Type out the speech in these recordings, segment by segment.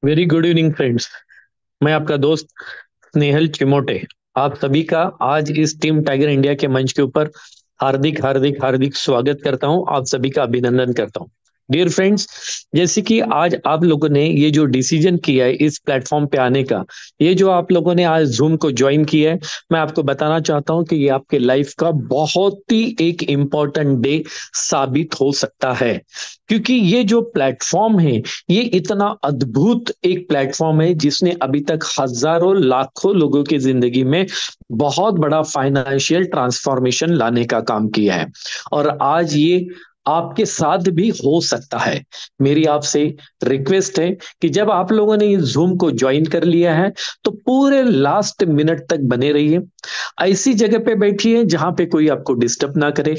Very good evening friends. मैं आपका दोस्त स्नेहल चिमोटे आप सभी का आज इस टीम टाइगर इंडिया के मंच के ऊपर हार्दिक हार्दिक हार्दिक स्वागत करता हूं। आप सभी का अभिनंदन करता हूं। डियर फ्रेंड्स, जैसे कि आज आप लोगों ने ये जो डिसीजन किया है इस प्लेटफॉर्म पे आने का, ये जो आप लोगों ने आज जूम को ज्वाइन किया है, मैं आपको बताना चाहता हूं कि ये आपके लाइफ का बहुत ही एक इम्पोर्टेंट डे साबित हो सकता है। क्योंकि ये जो प्लेटफॉर्म है, ये इतना अद्भुत एक प्लेटफॉर्म है जिसने अभी तक हजारों लाखों लोगों की जिंदगी में बहुत बड़ा फाइनेंशियल ट्रांसफॉर्मेशन लाने का काम किया है। और आज ये आपके साथ भी हो सकता है। मेरी आपसे रिक्वेस्ट है कि जब आप लोगों ने इस जूम को ज्वाइन कर लिया है तो पूरे लास्ट मिनट तक बने रहिए। ऐसी जगह पे बैठिए जहां पे कोई आपको डिस्टर्ब ना करे,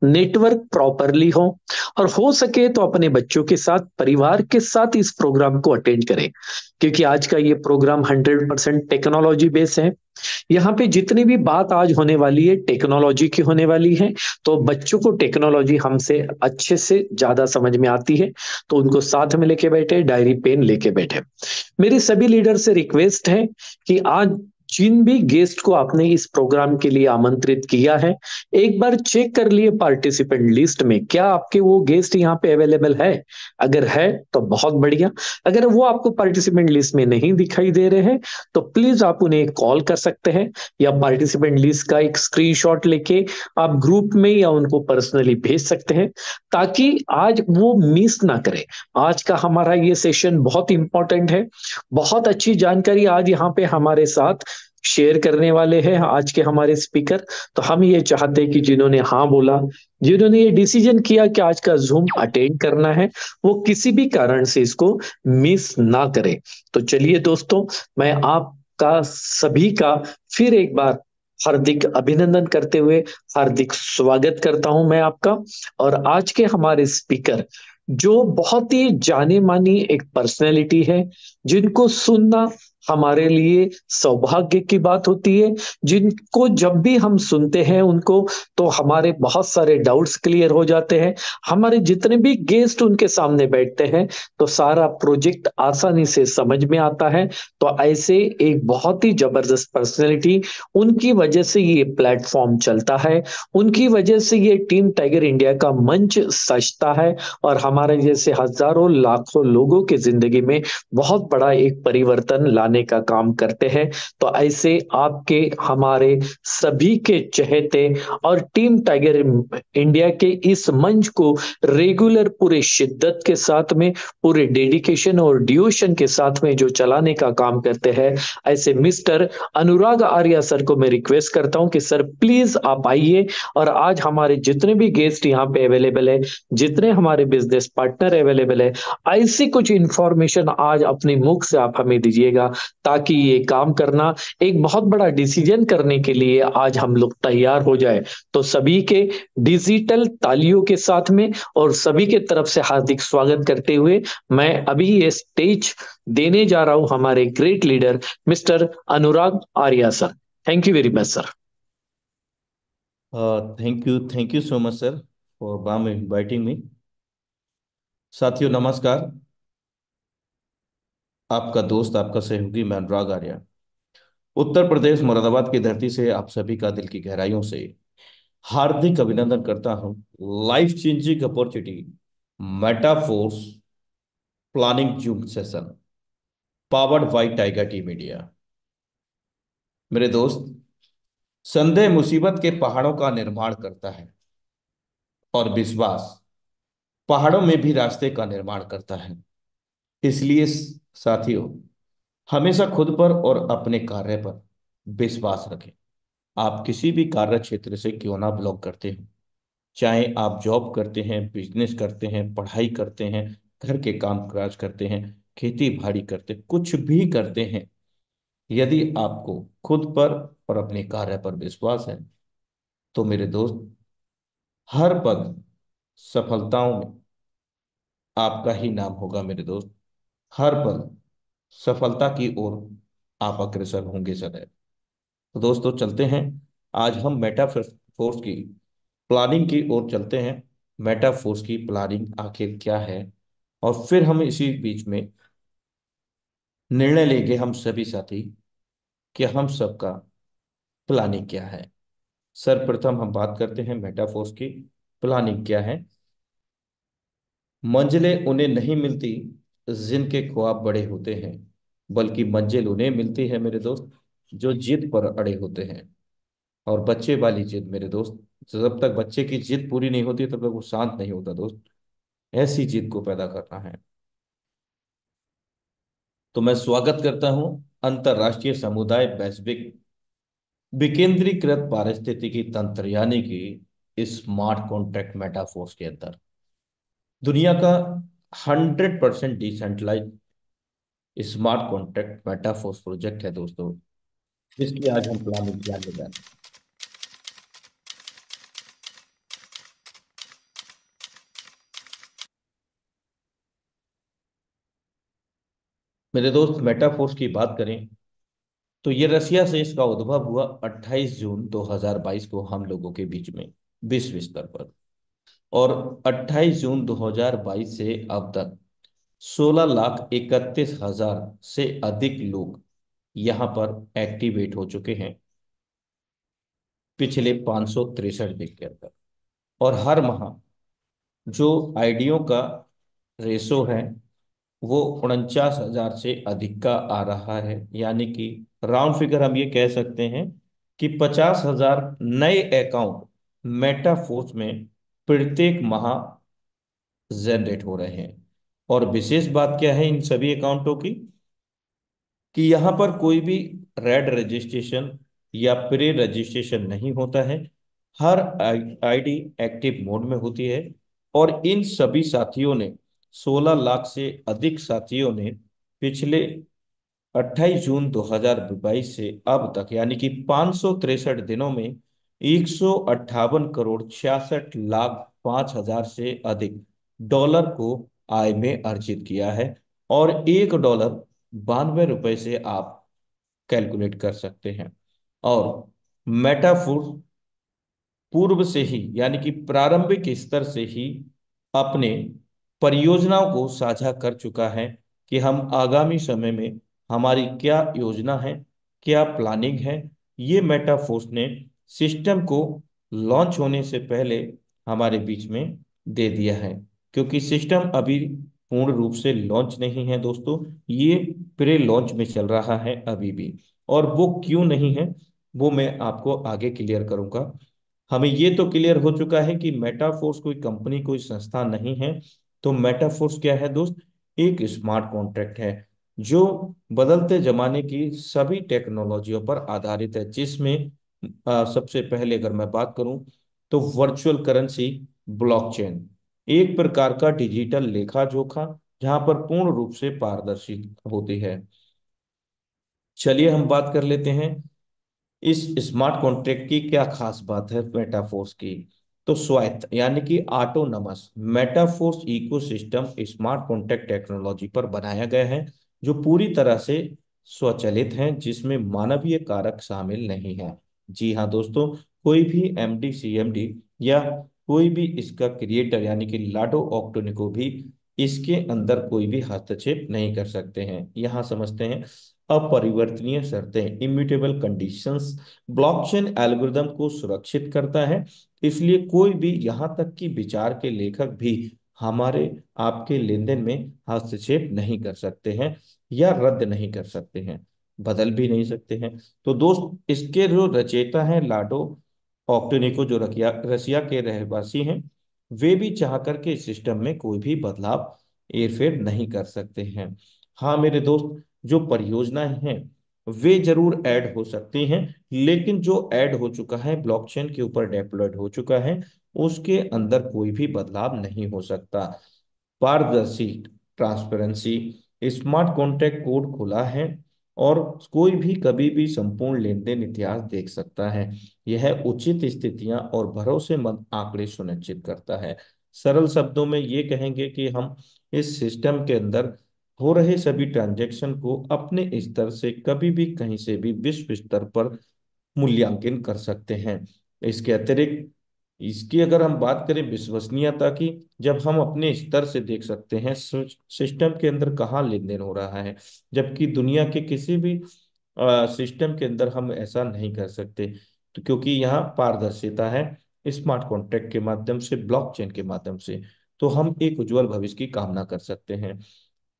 नेटवर्क प्रॉपरली हो, और हो सके तो अपने बच्चों के साथ, परिवार के साथ इस प्रोग्राम को अटेंड करें। क्योंकि आज का ये प्रोग्राम 100% टेक्नोलॉजी बेस है। यहाँ पे जितनी भी बात आज होने वाली है टेक्नोलॉजी की होने वाली है। तो बच्चों को टेक्नोलॉजी हमसे अच्छे से ज्यादा समझ में आती है, तो उनको साथ में लेके बैठे, डायरी पेन लेके बैठे। मेरी सभी लीडर से रिक्वेस्ट है कि आज जिन भी गेस्ट को आपने इस प्रोग्राम के लिए आमंत्रित किया है, एक बार चेक कर लिए पार्टिसिपेंट लिस्ट में क्या आपके वो गेस्ट यहाँ पे अवेलेबल है। अगर है तो बहुत बढ़िया। अगर वो आपको पार्टिसिपेंट लिस्ट में नहीं दिखाई दे रहे हैं तो प्लीज आप उन्हें कॉल कर सकते हैं, या पार्टिसिपेंट लिस्ट का एक स्क्रीनशॉट लेके आप ग्रुप में या उनको पर्सनली भेज सकते हैं, ताकि आज वो मिस ना करें। आज का हमारा ये सेशन बहुत इंपॉर्टेंट है। बहुत अच्छी जानकारी आज यहाँ पे हमारे साथ शेयर करने वाले हैं आज के हमारे स्पीकर। तो हम ये चाहते हैं कि जिन्होंने हाँ बोला, जिन्होंने ये डिसीजन किया कि आज का जूम अटेंड करना है, वो किसी भी कारण से इसको मिस ना करे। तो चलिए दोस्तों, मैं आपका सभी का फिर एक बार हार्दिक अभिनंदन करते हुए हार्दिक स्वागत करता हूं मैं आपका। और आज के हमारे स्पीकर जो बहुत ही जाने मानी एक पर्सनैलिटी है, जिनको सुनना हमारे लिए सौभाग्य की बात होती है, जिनको जब भी हम सुनते हैं उनको, तो हमारे बहुत सारे डाउट्स क्लियर हो जाते हैं। हमारे जितने भी गेस्ट उनके सामने बैठते हैं तो सारा प्रोजेक्ट आसानी से समझ में आता है। तो ऐसे एक बहुत ही जबरदस्त पर्सनैलिटी, उनकी वजह से ये प्लेटफॉर्म चलता है, उनकी वजह से ये टीम टाइगर इंडिया का मंच सजता है, और हमारे जैसे हजारों लाखों लोगों की जिंदगी में बहुत बड़ा एक परिवर्तन लाने का काम करते हैं। तो ऐसे आपके हमारे सभी के चहेते और टीम टाइगर इंडिया के इस मंच को रेगुलर पूरे शिद्दत के साथ में, पूरे डेडिकेशन और ड्यूशन के साथ में जो चलाने का काम करते हैं, ऐसे मिस्टर अनुराग आर्या सर को मैं रिक्वेस्ट करता हूं कि सर प्लीज आप आइए। और आज हमारे जितने भी गेस्ट यहाँ पे अवेलेबल है, जितने हमारे बिजनेस पार्टनर अवेलेबल है, ऐसी कुछ इंफॉर्मेशन आज अपने मुख से आप हमें दीजिएगा, ताकि ये काम करना, एक बहुत बड़ा डिसीजन करने के लिए आज हम लोग तैयार हो जाए। तो सभी के डिजिटल तालियों के साथ में और सभी के तरफ से हार्दिक स्वागत करते हुए मैं अभी ये स्टेज देने जा रहा हूं हमारे great leader mister Anurag Arya sir. Thank you very much sir. Thank you so much sir for warm inviting me. साथियों नमस्कार। आपका दोस्त, आपका सहयोगी, मैं अनुराग आर्या, उत्तर प्रदेश मुरादाबाद की धरती से आप सभी का दिल की गहराइयों से हार्दिक अभिनंदन करता हूं। Life changing opportunity Metaforce planning Zoom session powered by Tiger Team India. मेरे दोस्त, संदेह मुसीबत के पहाड़ों का निर्माण करता है और विश्वास पहाड़ों में भी रास्ते का निर्माण करता है। इसलिए साथियों, हमेशा खुद पर और अपने कार्य पर विश्वास रखें। आप किसी भी कार्य क्षेत्र से क्यों ना बिलोंग करते हो, चाहे आप जॉब करते हैं, बिजनेस करते हैं, पढ़ाई करते हैं, घर के काम काज करते हैं, खेती बाड़ी करते, कुछ भी करते हैं, यदि आपको खुद पर और अपने कार्य पर विश्वास है तो मेरे दोस्त, हर पल सफलताओं में आपका ही नाम होगा मेरे दोस्त। हर पल सफलता की ओर आप अग्रसर होंगे सदैव। तो दोस्तों चलते हैं, आज हम मेटाफोर्स की प्लानिंग की ओर चलते हैं। मेटाफोर्स की प्लानिंग आखिर क्या है, और फिर हम इसी बीच में निर्णय लेंगे हम सभी साथी कि हम सबका प्लानिंग क्या है। सर्वप्रथम हम बात करते हैं मेटाफोर्स की। प्लानिंग क्या है? मंजिलें उन्हें नहीं मिलती जिनके ख्वाब बड़े होते हैं, बल्कि मंजिल उन्हें मिलती है मेरे दोस्त जो जिद पर अड़े होते हैं। और बच्चे वाली जिद मेरे दोस्त, जब तक बच्चे की जिद पूरी नहीं होती तब तक वो शांत नहीं होता दोस्त। ऐसी जिद को पैदा करना है। तो मैं स्वागत करता हूं अंतरराष्ट्रीय समुदाय वैश्विक विकेंद्रीकृत पारिस्थितिकी तंत्र यानी कि स्मार्ट कॉन्ट्रैक्ट मेटाफोर्स के अंदर दुनिया का 100% decentralise smart contract Metaforce project है दोस्तों, जिसकी आज हम प्लानिंग जानने जा रहे हैं। मेरे दोस्त, मेटाफोर्स की बात करें तो ये रसिया से इसका उद्भव हुआ 28 जून 2022 को हम लोगों के बीच में विश्व स्तर पर। और 28 जून 2022 से अब तक 16,31,000 से अधिक लोग यहाँ पर एक्टिवेट हो चुके हैं पिछले 563 दिन के अंदर। और हर माह जो आईडियों का रेशो है वो 49,000 से अधिक का आ रहा है। यानी कि राउंड फिगर हम ये कह सकते हैं कि 50,000 नए अकाउंट मेटाफोर्स में प्रत्येक माह जनरेट हो रहे हैं। और विशेष बात क्या है इन सभी अकाउंटों की, कि यहाँ पर कोई भी रेड रजिस्ट्रेशन या प्री रजिस्ट्रेशन नहीं होता है। हर आईडी एक्टिव मोड में होती है। और इन सभी साथियों ने, 16 लाख से अधिक साथियों ने पिछले 28 जून 2022 से अब तक यानी कि 563 दिनों में 158 करोड़ 66 लाख 5 हजार से अधिक डॉलर को आय में अर्जित किया है। और $1 92 से आप कैलकुलेट कर सकते हैं। और मेटाफूड पूर्व से ही यानी कि प्रारंभिक स्तर से ही अपने परियोजनाओं को साझा कर चुका है कि हम आगामी समय में हमारी क्या योजना है, क्या प्लानिंग है। ये मेटाफोर्स ने सिस्टम को लॉन्च होने से पहले हमारे बीच में दे दिया है। क्योंकि सिस्टम अभी पूर्ण रूप से लॉन्च नहीं है दोस्तों, ये प्री लॉन्च में चल रहा है अभी भी। और वो क्यों नहीं है वो मैं आपको आगे क्लियर करूंगा। हमें ये तो क्लियर हो चुका है कि मेटाफोर्स कोई कंपनी कोई संस्था नहीं है। तो मेटाफोर्स क्या है दोस्त? एक स्मार्ट कॉन्ट्रैक्ट है जो बदलते जमाने की सभी टेक्नोलॉजियों पर आधारित है, जिसमें सबसे पहले अगर मैं बात करूं तो वर्चुअल करेंसी, ब्लॉकचेन एक प्रकार का डिजिटल लेखा जोखा जहां पर पूर्ण रूप से पारदर्शी होती है। चलिए हम बात कर लेते हैं इस स्मार्ट कॉन्ट्रैक्ट की क्या खास बात है मेटाफोर्स की। तो स्वायत्त यानी कि autonomous Metaforce ecosystem smart contract technology पर बनाया गया है जो पूरी तरह से स्वचालित है, जिसमें मानवीय कारक शामिल नहीं है। जी हाँ दोस्तों, कोई भी एमडी सीएमडी या कोई भी इसका क्रिएटर यानी कि लाडो ऑक्टोनिको भी इसके अंदर कोई भी हस्तक्षेप नहीं कर सकते हैं। यहाँ समझते हैं अपरिवर्तनीय शर्तें, इम्यूटेबल कंडीशंस ब्लॉकचेन एल्गोरिदम को सुरक्षित करता है। इसलिए कोई भी यहाँ तक कि विचार के लेखक भी हमारे आपके लेन देन में हस्तक्षेप नहीं कर सकते हैं या रद्द नहीं कर सकते हैं, बदल भी नहीं सकते हैं। तो दोस्त, इसके जो रचयिता हैं लाडो ऑक्टेनिको जो रखिया रसिया के रहवासी हैं, वे भी चाह करके इस सिस्टम में कोई भी बदलाव हेरफेर नहीं कर सकते हैं। हाँ मेरे दोस्त, जो परियोजनाएं हैं वे जरूर ऐड हो सकती हैं, लेकिन जो ऐड हो चुका है ब्लॉकचेन के ऊपर डेप्लॉयड हो चुका है उसके अंदर कोई भी बदलाव नहीं हो सकता। पारदर्शी, ट्रांसपेरेंसी, स्मार्ट कॉन्ट्रैक्ट कोड खुला है और कोई भी कभी भी संपूर्ण लेन देन इतिहास देख सकता है। यह उचित स्थितियां और भरोसेमंद आंकड़े सुनिश्चित करता है। सरल शब्दों में ये कहेंगे कि हम इस सिस्टम के अंदर हो रहे सभी ट्रांजैक्शन को अपने स्तर से कभी भी कहीं से भी विश्व स्तर पर मूल्यांकन कर सकते हैं। इसके अतिरिक्त इसकी अगर हम बात करें विश्वसनीयता की, जब हम अपने स्तर से देख सकते हैं सिस्टम के अंदर कहाँ लेन देन हो रहा है, जबकि दुनिया के किसी भी सिस्टम के अंदर हम ऐसा नहीं कर सकते। तो क्योंकि यहाँ पारदर्शिता है, स्मार्ट कॉन्ट्रैक्ट के माध्यम से, ब्लॉकचेन के माध्यम से, तो हम एक उज्जवल भविष्य की कामना कर सकते हैं।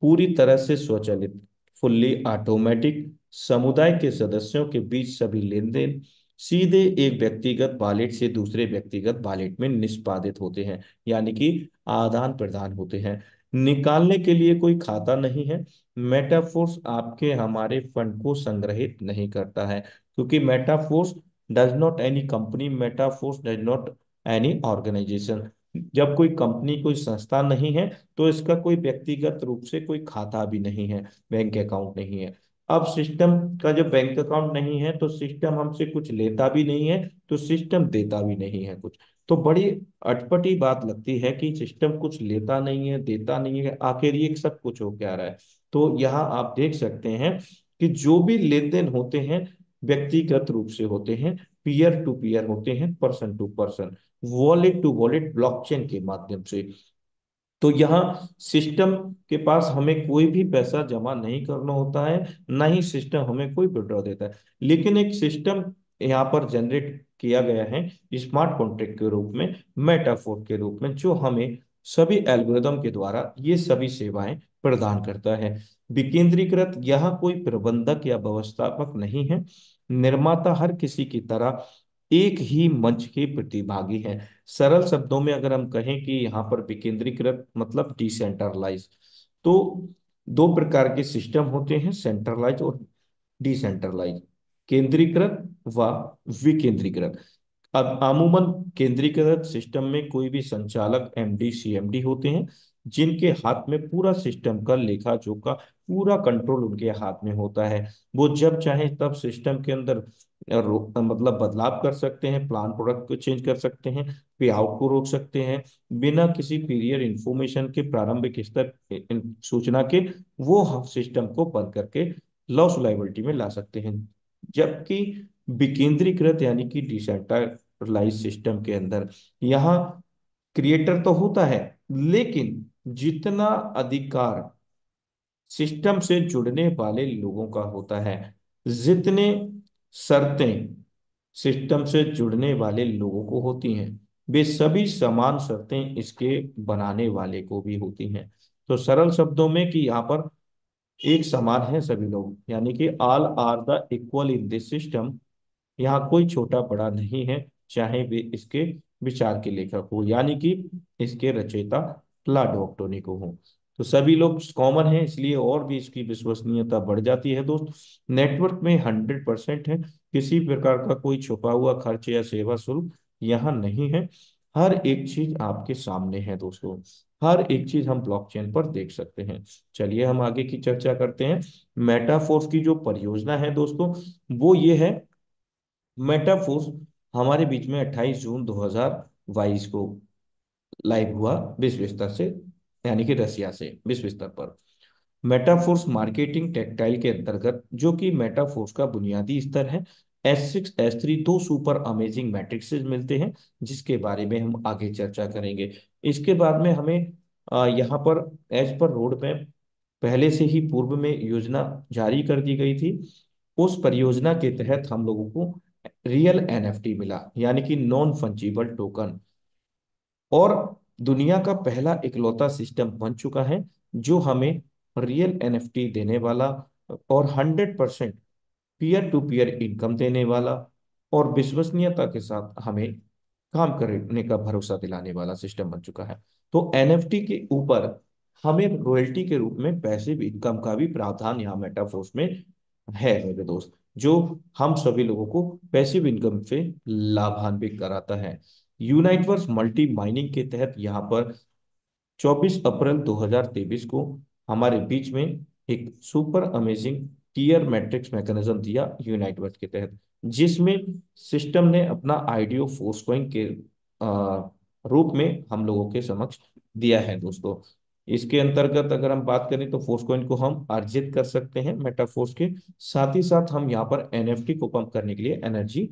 पूरी तरह से स्वचालित, फुल्ली ऑटोमेटिक, समुदाय के सदस्यों के बीच सभी लेन देन सीधे एक व्यक्तिगत वॉलेट से दूसरे व्यक्तिगत वॉलेट में निष्पादित होते हैं, यानी कि आदान प्रदान होते हैं। निकालने के लिए कोई खाता नहीं है। मेटाफोर्स आपके हमारे फंड को संग्रहित नहीं करता है, क्योंकि metaphors does not any company, metaphors does not any organisation. जब कोई कंपनी, कोई संस्था नहीं है, तो इसका कोई व्यक्तिगत रूप से कोई खाता भी नहीं है, बैंक अकाउंट नहीं है। अब सिस्टम का जब बैंक अकाउंट नहीं है, तो सिस्टम हमसे कुछ लेता भी नहीं है, तो सिस्टम देता भी नहीं है कुछ। तो बड़ी अटपटी बात लगती है कि सिस्टम कुछ लेता नहीं है, देता नहीं है, आखिर ये सब कुछ हो क्या रहा है। तो यहाँ आप देख सकते हैं कि जो भी लेन देन होते हैं व्यक्तिगत रूप से होते हैं, पीयर टू पीयर होते हैं, person to person, wallet to wallet, blockchain के माध्यम से। तो यहाँ सिस्टम के पास हमें कोई भी पैसा जमा नहीं करना होता है, ना ही सिस्टम हमें कोई विड्रॉ देता है। लेकिन एक सिस्टम यहाँ पर जनरेट किया गया है स्मार्ट कॉन्ट्रैक्ट के रूप में, मेटाफोर के रूप में, जो हमें सभी एल्गोरिदम के द्वारा ये सभी सेवाएं प्रदान करता है। विकेंद्रीकृत, यहाँ कोई प्रबंधक या व्यवस्थापक नहीं है। निर्माता हर किसी की तरह एक ही मंच के प्रतिभागी हैं। सरल शब्दों में अगर हम कहें कि यहाँ पर विकेंद्रीकृत मतलब डिसेंट्रलाइज, तो दो प्रकार के सिस्टम होते हैं, सेंट्रलाइज और डिसेंट्रलाइज, केंद्रीकृत व विकेंद्रीकृत। अब अमूमन केंद्रीकृत सिस्टम में कोई भी संचालक, एमडी, सीएमडी होते हैं, जिनके हाथ में पूरा सिस्टम का लेखा जोखा, पूरा कंट्रोल उनके हाथ में होता है। वो जब चाहे तब सिस्टम के अंदर मतलब बदलाव कर सकते हैं, प्लान प्रोडक्ट को चेंज कर सकते हैं, पे आउट को रोक सकते हैं, बिना किसी पीरियड इंफॉर्मेशन के, प्रारंभिक स्तर सूचना के, वो सिस्टम को बंद करके लॉस लाइबिलिटी में ला सकते हैं। जबकि विकेंद्रीकृत यानी कि डिसेंट्रलाइज सिस्टम के अंदर यहाँ क्रिएटर तो होता है, लेकिन जितना अधिकार सिस्टम से जुड़ने वाले लोगों का होता है, जितने शर्तें सिस्टम से जुड़ने वाले लोगों को होती हैं, वे सभी समान शर्तें इसके बनाने वाले को भी होती हैं। तो सरल शब्दों में कि यहाँ पर एक समान है सभी लोग, यानी कि all are the equal in this system. यहाँ कोई छोटा बड़ा नहीं है, चाहे वे इसके विचार के लेखक हो, यानी कि इसके रचयिता प्लाटो को हो। तो सभी लोग कॉमन है, इसलिए और भी इसकी विश्वसनीयता बढ़ जाती है दोस्त। नेटवर्क में 100% है, किसी प्रकार का कोई छुपा हुआ खर्च या सेवा शुल्क यहाँ नहीं है। हर एक चीज आपके सामने है दोस्तों, हर एक चीज हम ब्लॉकचेन पर देख सकते हैं। चलिए हम आगे की चर्चा करते हैं। मेटाफोर्स की जो परियोजना है दोस्तों, वो ये है। मेटाफोर्स हमारे बीच में 28 जून 2022 को लाइव हुआ विश्व स्तर से, यानी कि रसिया से विश्व स्तर पर। मेटाफोर्स मार्केटिंग टेक्टाइल के अंतर्गत, जो कि मेटाफोर्स का बुनियादी स्तर है, S6 S3 दो सुपर अमेजिंग मैट्रिक्सेस मिलते हैं, जिसके बारे में हम आगे चर्चा करेंगे। इसके बाद में हमें यहाँ पर एज पर रोड मैप पहले से ही पूर्व में योजना जारी कर दी गई थी। उस परियोजना के तहत हम लोगों को रियल एनएफटी मिला, यानी कि नॉन फंजीबल टोकन। और दुनिया का पहला इकलौता सिस्टम बन चुका है जो हमें रियल एनएफटी देने वाला, और 100% पीयर टू पीयर इनकम देने वाला, और विश्वसनीयता के साथ हमें काम करने का भरोसा दिलाने वाला सिस्टम बन चुका है। तो एनएफटी के ऊपर हमें रॉयल्टी के रूप में पैसिव इनकम का भी प्रावधान यहाँ मेटाफोर्स में है मेरे दोस्त, जो हम सभी लोगों को पैसिव इनकम से लाभान्वित कराता है। यूनाइटवर्स मल्टी माइनिंग के तहत यहाँ पर 24 अप्रैल 2023 को हमारे बीच में एक super amazing tier matrix mechanism दिया यूनाइटवर्स के तहत, जिसमें सिस्टम ने अपना आईडीओ फोर्सकॉइन के रूप में हम लोगों के समक्ष दिया है दोस्तों। इसके अंतर्गत अगर हम बात करें तो फोर्सकॉइन को हम अर्जित कर सकते हैं मेटाफोर्स के साथ ही साथ, हम यहाँ पर एनएफटी को पंप करने के लिए एनर्जी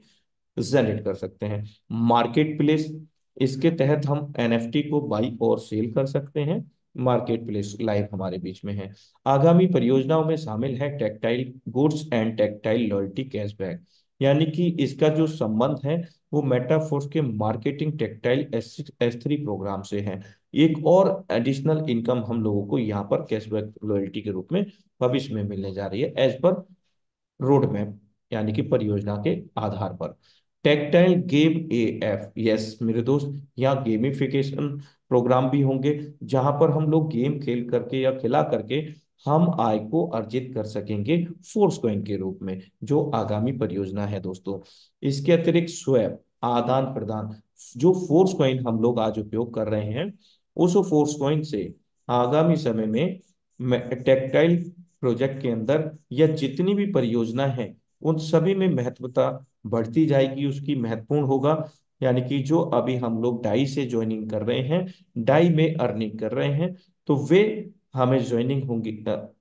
जनरेट कर सकते हैं। मार्केट प्लेस, इसके तहत हम एनएफटी को बाई और सेल कर सकते हैं। मार्केट प्लेस लाइव हमारे बीच में है। आगामी परियोजनाओं में शामिल है tactile goods and tactile loyalty cashback, यानी कि इसका जो संबंध है वो मेटाफोर्स के मार्केटिंग टेक्टाइल S3 प्रोग्राम से है। एक और एडिशनल इनकम हम लोगों को यहाँ पर कैशबैक लॉयल्टी के रूप में भविष्य में मिलने जा रही है, एज पर रोड मैप, यानी कि परियोजना के आधार पर। टेक्टाइल गेम AF, यस मेरे दोस्त, यहाँ गेमिफिकेशन प्रोग्राम भी होंगे, जहां पर हम लोग गेम खेल करके या खिला करके हम आय को अर्जित कर सकेंगे फोर्स कॉइन के रूप में, जो आगामी परियोजना है दोस्तों। इसके अतिरिक्त स्वैप, आदान प्रदान, जो फोर्स कॉइन हम लोग आज उपयोग कर रहे हैं, उस फोर्स कॉइन से आगामी समय में टेक्टाइल प्रोजेक्ट के अंदर या जितनी भी परियोजना है उन सभी में महत्वता बढ़ती जाएगी, उसकी महत्वपूर्ण होगा। यानी कि जो अभी हम लोग डाई से ज्वाइनिंग कर रहे हैं, डाई में अर्निंग कर रहे हैं, तो वे हमें ज्वाइनिंग होगी,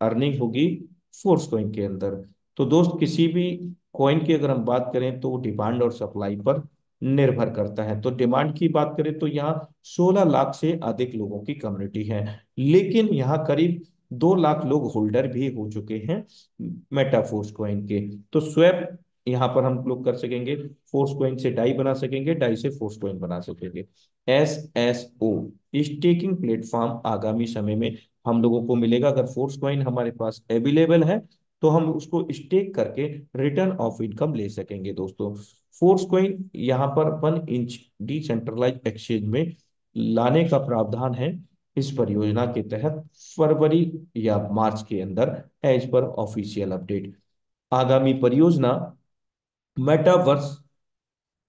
अर्निंग होगी फोर्स कॉइन के अंदर। तो दोस्त किसी भी कॉइन की अगर हम बात करें तो डिमांड और सप्लाई पर निर्भर करता है। तो डिमांड की बात करें तो यहाँ 16 लाख से अधिक लोगों की कम्युनिटी है, लेकिन यहाँ करीब 2 लाख लोग होल्डर भी हो चुके हैं मेटाफोर्स कॉइन के। तो स्वैप यहाँ पर हम लोग कर सकेंगे, फोर्स कॉइन से डाई बना सकेंगे, डाई से फोर्स कॉइन बना सकेंगे। SSO स्टेकिंग प्लेटफॉर्म आगामी समय में हम लोगों को मिलेगा। अगर फोर्स कॉइन हमारे पास अवेलेबल है तो हम उसको स्टेक करके रिटर्न ऑफ इनकम ले सकेंगे दोस्तों। फोर्स कॉइन यहाँ पर 1 इंच डिसेंट्रलाइज एक्सचेंज में लाने का प्रावधान है इस परियोजना के तहत, फरवरी या मार्च के अंदर, एज पर ऑफिशियल अपडेट। आगामी परियोजना मेटावर्स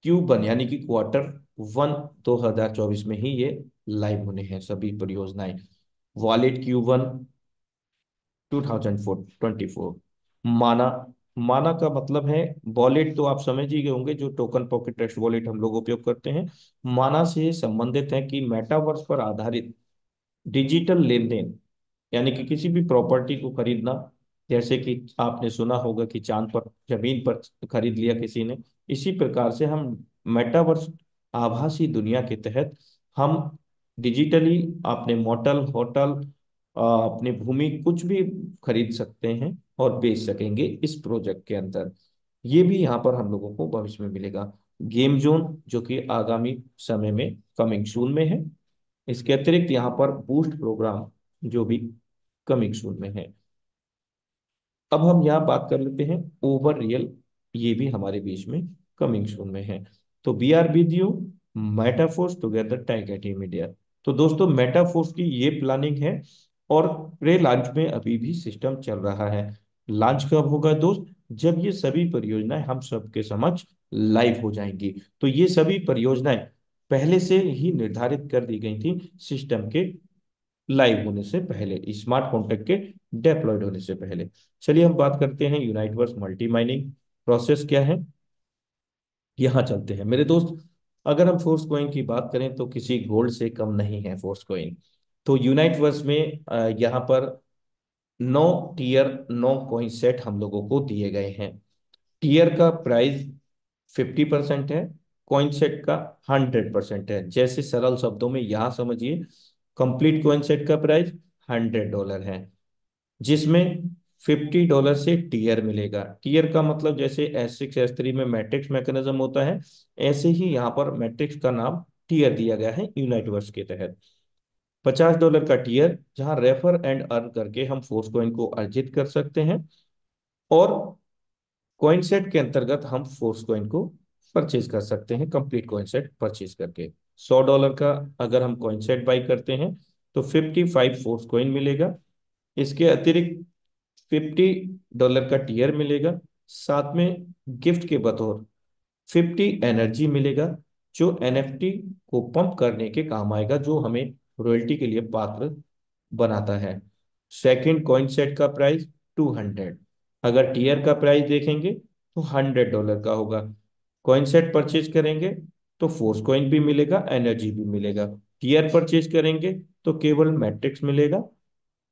Q1 यानी कि Q1 2024 में ही ये लाइव होने हैं सभी परियोजनाएं। Wallet Q1 2024। माना, माना का मतलब है वॉलेट, तो आप समझ ही गए होंगे, जो टोकन पॉकेट टेस्ट वॉलेट हम लोग उपयोग करते हैं। माना से संबंधित है कि मेटावर्स पर आधारित डिजिटल लेन देन, यानी कि किसी भी प्रॉपर्टी को खरीदना, जैसे कि आपने सुना होगा कि चांद पर जमीन पर खरीद लिया किसी ने, इसी प्रकार से हम मेटावर्स आभासी दुनिया के तहत हम डिजिटली अपने मोटल होटल, अपनी भूमि कुछ भी खरीद सकते हैं और बेच सकेंगे इस प्रोजेक्ट के अंदर। ये भी यहाँ पर हम लोगों को भविष्य में मिलेगा। गेम जोन जो कि आगामी समय में कमिंग सून में है। इसके अतिरिक्त यहाँ पर बूस्ट प्रोग्राम जो भी कमिंग सून में है। अब हम यहाँ बात कर लेते हैं ओवर रियल, ये भी हमारे बीच में कमिंग सून में है। तो we are with you, Metaforce together Tiger Team India. तो दोस्तों मेटाफोर्स की ये प्लानिंग है, और प्रे लॉन्च में अभी भी सिस्टम चल रहा है। लॉन्च कब होगा दोस्त? जब ये सभी परियोजनाएं हम सबके समक्ष लाइव हो जाएंगी। तो ये सभी परियोजनाएं पहले से ही निर्धारित कर दी गई थी सिस्टम के लाइव होने से पहले, स्मार्ट कॉन्ट्रैक्ट के डेप्लॉयड होने से पहले। चलिए हम बात करते हैं यूनाइटवर्स मल्टी माइनिंग प्रोसेस क्या है, यहाँ चलते हैं मेरे दोस्त। अगर हम फोर्स कॉइन की बात करें तो किसी गोल्ड से कम नहीं है फोर्स कॉइन। तो यूनाइटवर्स में यहाँ पर 9 कॉइन सेट हम लोगों को दिए गए हैं। टीयर का प्राइस 50% है, कॉइन सेट का 100% है। जैसे सरल शब्दों में यहाँ समझिए, कंप्लीट कॉइन सेट का प्राइस $100 है, जिसमें $50 से टीयर मिलेगा। टीयर का मतलब जैसे S6 S3 में मैट्रिक्स मैकेनिज्म होता है, ऐसे ही यहाँ पर मैट्रिक्स का नाम टीयर दिया गया है यूनाइटवर्स के तहत। $50 का टीयर, जहां रेफर एंड अर्न करके हम फोर्स कॉइन को अर्जित कर सकते हैं, और कॉइन सेट के अंतर्गत हम फोर्स कॉइन को परचेज कर सकते हैं कंप्लीट कॉइन सेट परचेज करके। $100 का अगर हम कॉइन सेट बाई करते हैं तो 55 फोर्स कॉइन मिलेगा। इसके अतिरिक्त $50 का टीयर मिलेगा, साथ में गिफ्ट के बतौर 50 एनर्जी मिलेगा, जो एनएफटी को पंप करने के काम आएगा, जो हमें रॉयल्टी के लिए पात्र बनाता है। सेकंड कॉइन सेट का प्राइस 200। अगर टीयर का प्राइस देखेंगे तो $100 का होगा। कॉइन सेट परचेज करेंगे तो फोर्स कॉइन भी मिलेगा, एनर्जी भी मिलेगा। टीयर परचेज करेंगे तो केवल मैट्रिक्स मिलेगा,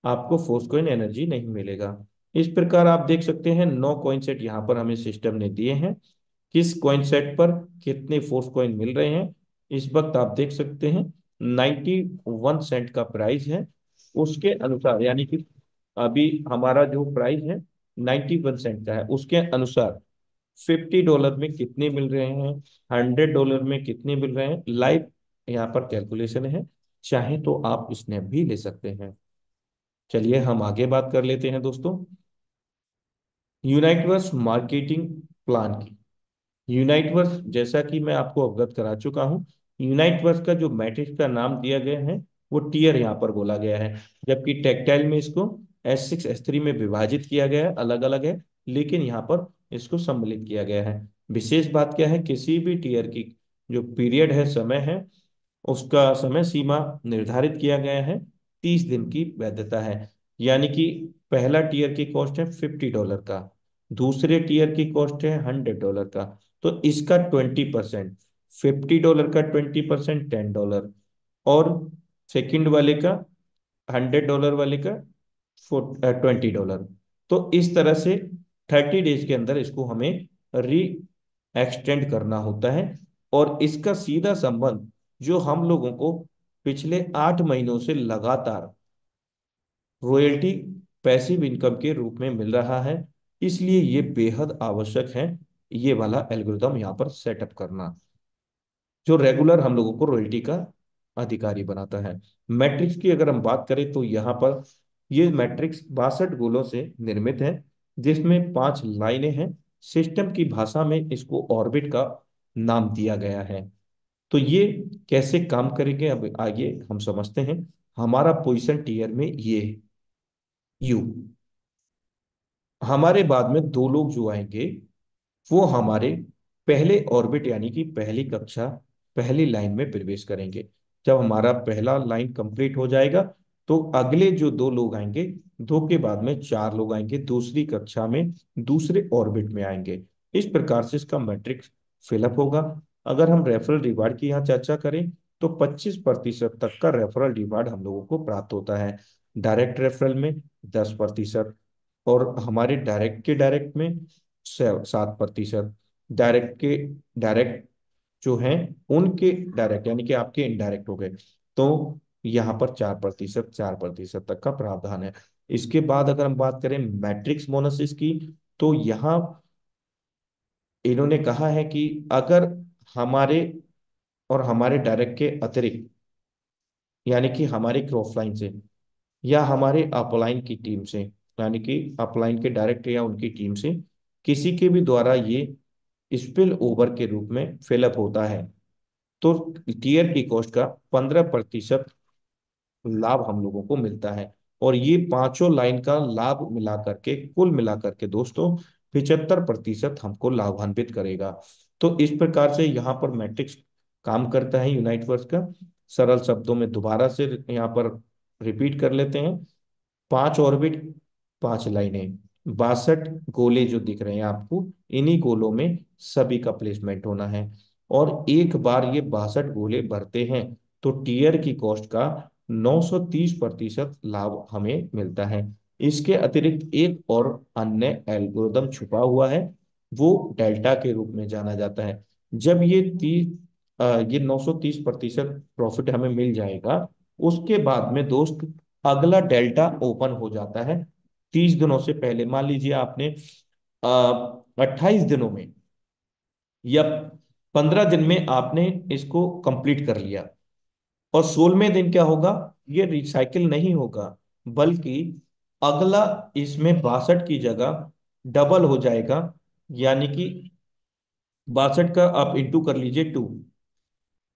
आपको फोर्स कॉइन एनर्जी नहीं मिलेगा। इस प्रकार आप देख सकते हैं 9 कॉइन सेट यहाँ पर हमें सिस्टम ने दिए हैं, किस कॉइन सेट पर कितने फोर्स कॉइन मिल रहे हैं, इस वक्त आप देख सकते हैं 91 सेंट का प्राइस है। उसके अनुसार यानी कि अभी हमारा जो प्राइस है 91 सेंट का है, उसके अनुसार $50 में कितने मिल रहे हैं, $100 में कितने मिल रहे हैं, लाइव यहाँ पर कैलकुलेशन है। चाहे तो आप स्नैप भी ले सकते हैं। चलिए हम आगे बात कर लेते हैं दोस्तों, यूनाइटवर्स मार्केटिंग प्लान की। यूनाइटवर्स जैसा कि मैं आपको अवगत करा चुका हूं, यूनाइटवर्स का जो मैट्रिक्स का नाम दिया गया है वो टीयर यहाँ पर बोला गया है, जबकि टेक्टाइल में इसको S6 S3 में विभाजित किया गया है, अलग अलग है, लेकिन यहाँ पर इसको सम्मिलित किया गया है। विशेष बात क्या है, किसी भी टीयर की जो पीरियड है, समय है, उसका समय सीमा निर्धारित किया गया है, 30 दिन की वैधता है। यानी कि पहला टीयर की कॉस्ट है $50 का, दूसरे टीयर की कॉस्ट है $100 का, तो इसका 20%, $50 का 20% $10, और सेकंड वाले का, $100 वाले का 20 डॉलर। तो इस तरह से 30 डेज के अंदर इसको हमें री एक्सटेंड करना होता है। और इसका सीधा संबंध जो हम लोगों को पिछले 8 महीनों से लगातार रॉयल्टी पैसिव इनकम के रूप में मिल रहा है, इसलिए ये बेहद आवश्यक है, ये वाला एल्गोरिदम यहाँ पर सेटअप करना, जो रेगुलर हम लोगों को रॉयल्टी का अधिकारी बनाता है। मैट्रिक्स की अगर हम बात करें तो यहाँ पर ये मैट्रिक्स 62 गोलों से निर्मित है, जिसमें 5 लाइनें हैं। सिस्टम की भाषा में इसको ऑर्बिट का नाम दिया गया है। तो ये कैसे काम करेंगे अब आगे हम समझते हैं। हमारा पोजीशन टीयर में ये यू, हमारे बाद में दो लोग जो आएंगे वो हमारे पहले ऑर्बिट यानी कि पहली कक्षा, पहली लाइन में प्रवेश करेंगे। जब हमारा पहला लाइन कंप्लीट हो जाएगा तो अगले जो दो लोग आएंगे, दो के बाद में चार लोग आएंगे, दूसरी कक्षा में दूसरे ऑर्बिट में आएंगे। इस प्रकार से इसका मैट्रिक्स फिलअप होगा। अगर हम रेफरल रिवार्ड की यहाँ चर्चा करें तो 25% तक का रेफरल रिवार्ड हम लोगों को प्राप्त होता है। डायरेक्ट रेफरल में 10%, और हमारे डायरेक्ट के डायरेक्ट में 7%, डायरेक्ट के डायरेक्ट जो हैं उनके डायरेक्ट यानी कि आपके इनडायरेक्ट हो गए, तो यहाँ पर 4%, 4% तक का प्रावधान है। इसके बाद अगर हम बात करें मैट्रिक्स बोनसेस की, तो यहाँ इन्होंने कहा है कि अगर हमारे और हमारे डायरेक्ट के अतिरिक्त, यानी कि हमारे क्रॉसलाइन से या हमारे अपलाइन की टीम से, यानी कि अपलाइन के डायरेक्ट या उनकी टीम से किसी के भी द्वारा ये स्पिल ओवर के रूप में फिलअप होता है, तो टीयर की कॉस्ट का 15% लाभ हम लोगों को मिलता है। और ये पांचों लाइन का लाभ मिला करके, कुल मिला करके दोस्तों 75% हमको लाभान्वित करेगा। तो इस प्रकार से यहाँ पर मैट्रिक्स काम करता है यूनाइटवर्स का। सरल शब्दों में दोबारा से यहाँ पर रिपीट कर लेते हैं। 5 ऑर्बिट, 5 लाइनें, 62 गोले जो दिख रहे हैं आपको, इन्हीं गोलों में सभी का प्लेसमेंट होना है। और एक बार ये 62 गोले भरते हैं तो टीयर की कॉस्ट का 930% लाभ हमें मिलता है। इसके अतिरिक्त एक और अन्य एल्गोरिदम छुपा हुआ है, वो डेल्टा के रूप में जाना जाता है। जब ये 930% प्रॉफिट हमें मिल जाएगा, उसके बाद में दोस्त अगला डेल्टा ओपन हो जाता है 30 दिनों से पहले। मान लीजिए आपने 28 दिनों में या 15 दिन में आपने इसको कंप्लीट कर लिया, और 16वें दिन क्या होगा, ये रिसाइकिल नहीं होगा, बल्कि अगला इसमें 62 की जगह डबल हो जाएगा। यानी कि 62 का आप इंटू कर लीजिए 2,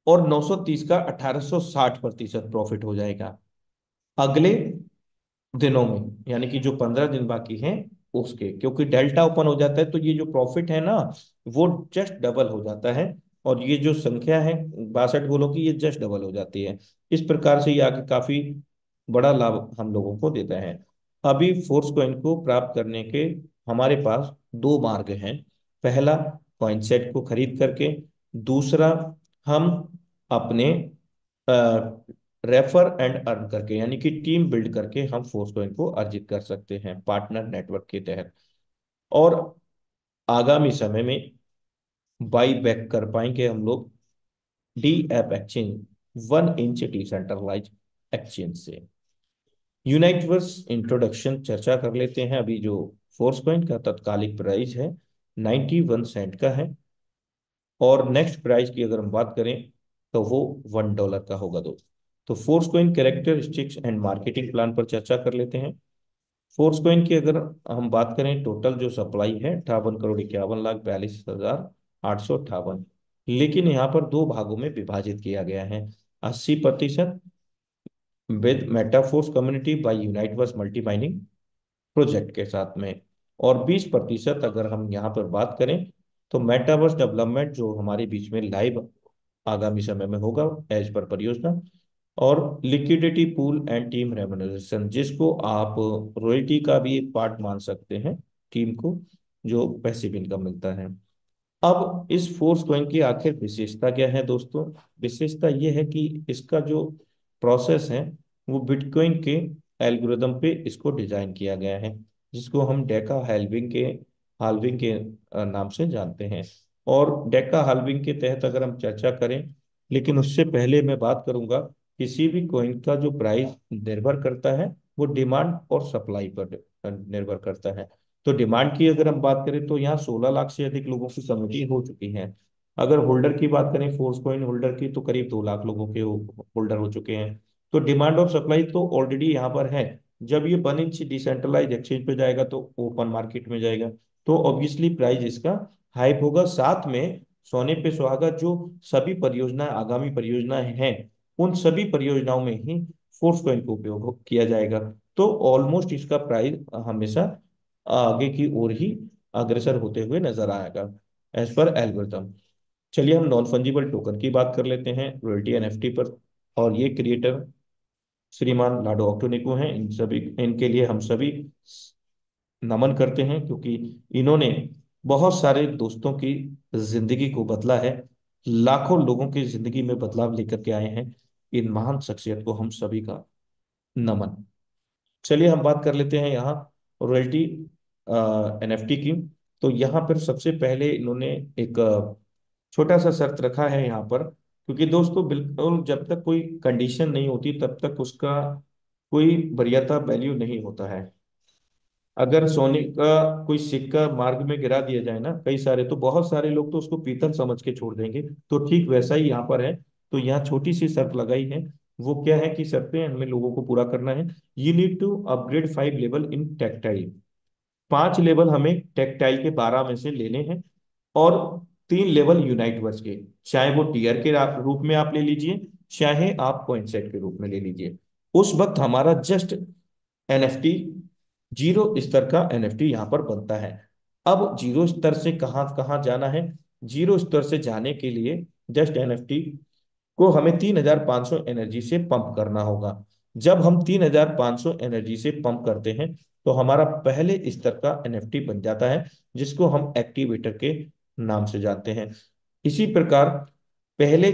और 930 का 1860% प्रॉफिट हो जाएगा अगले दिनों में, यानी कि जो 15 दिन बाकी हैं उसके, क्योंकि डेल्टा ओपन हो जाता है तो ये जो प्रॉफिट है ना, वो जस्ट डबल हो जाता है। और ये जो संख्या है 62 गोलों की, ये जस्ट डबल हो जाती है। इस प्रकार से ये आगे काफी बड़ा लाभ हम लोगों को देता है। अभी फोर्स कॉइन को प्राप्त करने के हमारे पास दो मार्ग हैं। पहला, कॉइन सेट को खरीद करके, दूसरा हम अपने रेफर एंड अर्न करके, यानी कि टीम बिल्ड करके हम फोर्स कॉइन को अर्जित कर सकते हैं पार्टनर नेटवर्क के तहत। और आगामी समय में बाई बैक कर पाएंगे हम लोग D app exchange 1 inch decentralise exchange से। यूनाइटवर्स इंट्रोडक्शन चर्चा कर लेते हैं। अभी जो फोर्स कॉइन का तत्कालिक प्राइस है 91 सेंट का है, और नेक्स्ट प्राइस की अगर हम बात करें तो वो $1 का होगा दोस्त। तो force coin characteristics and marketing plan पर चर्चा कर लेते हैं। फोर्स कॉइन की अगर हम बात करें, टोटल जो सप्लाई है 58 करोड़ 51 लाख 42 हजार 858, लेकिन यहाँ पर दो भागों में विभाजित किया गया है। 80% with Metaforce community by Uniteverse multi mining project के साथ में, और 20% अगर हम यहाँ पर बात करें तो मेटावर्स डेवलपमेंट जो हमारे बीच में लाइव आगामी समय में होगा एज पर परियोजना, और liquidity pool and team remuneration, जिसको आप रॉयल्टी का भी एक पार्ट मान सकते हैं टीम को, जो पैसिव इनकम मिलता है। अब इस फोर्स कॉइन की आखिर विशेषता क्या है दोस्तों? विशेषता ये है कि इसका जो प्रोसेस है वो बिटकॉइन के एल्गोरिदम पे इसको डिजाइन किया गया है, जिसको हम डेका हाल्विंग के नाम से जानते हैं। और डेका हाल्विंग के तहत अगर हम चर्चा करें, लेकिन उससे पहले मैं बात करूंगा, किसी भी कॉइन का जो प्राइस निर्भर करता है वो डिमांड और सप्लाई पर निर्भर करता है। तो डिमांड की अगर हम बात करें तो यहाँ 16 लाख से अधिक लोगों की कमिटी हो चुकी है। अगर होल्डर की बात करें, फोर्स कॉइन होल्डर की, तो करीब 2 लाख लोगों के होल्डर हो चुके हैं। तो डिमांड और सप्लाई तो ऑलरेडी यहाँ पर है। जब ये 1 इंच डिसेंट्रलाइज एक्सचेंज पे जाएगा तो ओपन मार्केट में जाएगा, तो ऑब्वियसली प्राइस इसका हाइप होगा। साथ में सोने पे सुहागा, जो सभी परियोजनाएं आगामी परियोजनाएं हैं उन सभी परियोजनाओं में ही फोर्स कॉइन का उपयोग किया जाएगा। तो ऑलमोस्ट इसका प्राइस हमेशा आगे की ओर ही अग्रसर होते हुए नजर आएगा एज पर एल्गोरिथम। चलिए हम नॉन फंजिबल टोकन की बात कर लेते हैं रॉयल्टी एनएफटी पर। और ये क्रिएटर श्रीमान लाडो ऑक्टोनिको हैं। इन सभी इनके लिए हम सभी नमन करते हैं, क्योंकि इन्होंने बहुत सारे दोस्तों की जिंदगी को बदला है, लाखों लोगों की जिंदगी में बदलाव लेकर के आए हैं। इन महान शख्सियत को हम सभी का नमन। चलिए हम बात कर लेते हैं यहाँ रॉयल्टी एनएफटी की। तो यहाँ पर सबसे पहले इन्होंने एक छोटा सा शर्त रखा है यहाँ पर, क्योंकि दोस्तों बिल्कुल जब तक कोई कंडीशन नहीं होती तब तक उसका कोई वरीयता वैल्यू नहीं होता है। अगर सोने का कोई सिक्का मार्ग में गिरा दिया जाए ना, कई सारे, तो बहुत सारे लोग तो उसको पीतल समझ के छोड़ देंगे। तो ठीक वैसा ही यहाँ पर है। तो यहाँ छोटी सी शर्त लगाई है। वो क्या है कि शर्तें हमें लोगों को पूरा करना है। You need to upgrade 5 level in Tactile. 5 level हमें टेक्टाइल के 12 में से लेने हैं, और 3 लेवल यूनाइट वर्स के, चाहे वो टीयर के रूप में आप ले लीजिए, चाहे आप कॉइन सेट के रूप में ले लीजिए। उस वक्त हमारा जस्ट एनएफटी जीरो स्तर का एनएफटी यहाँ पर बनता है। अब जीरो स्तर से कहाँ कहाँ जाना है? जीरो स्तर से जाने के लिए जस्ट एनएफटी को हमें 3500 एनर्जी से पंप करना होगा। जब हम 3500 एनर्जी से पंप करते हैं तो हमारा पहले स्तर का एनएफटी बन जाता है, जिसको हम एक्टिवेटर के नाम से जानते हैं। इसी प्रकार पहले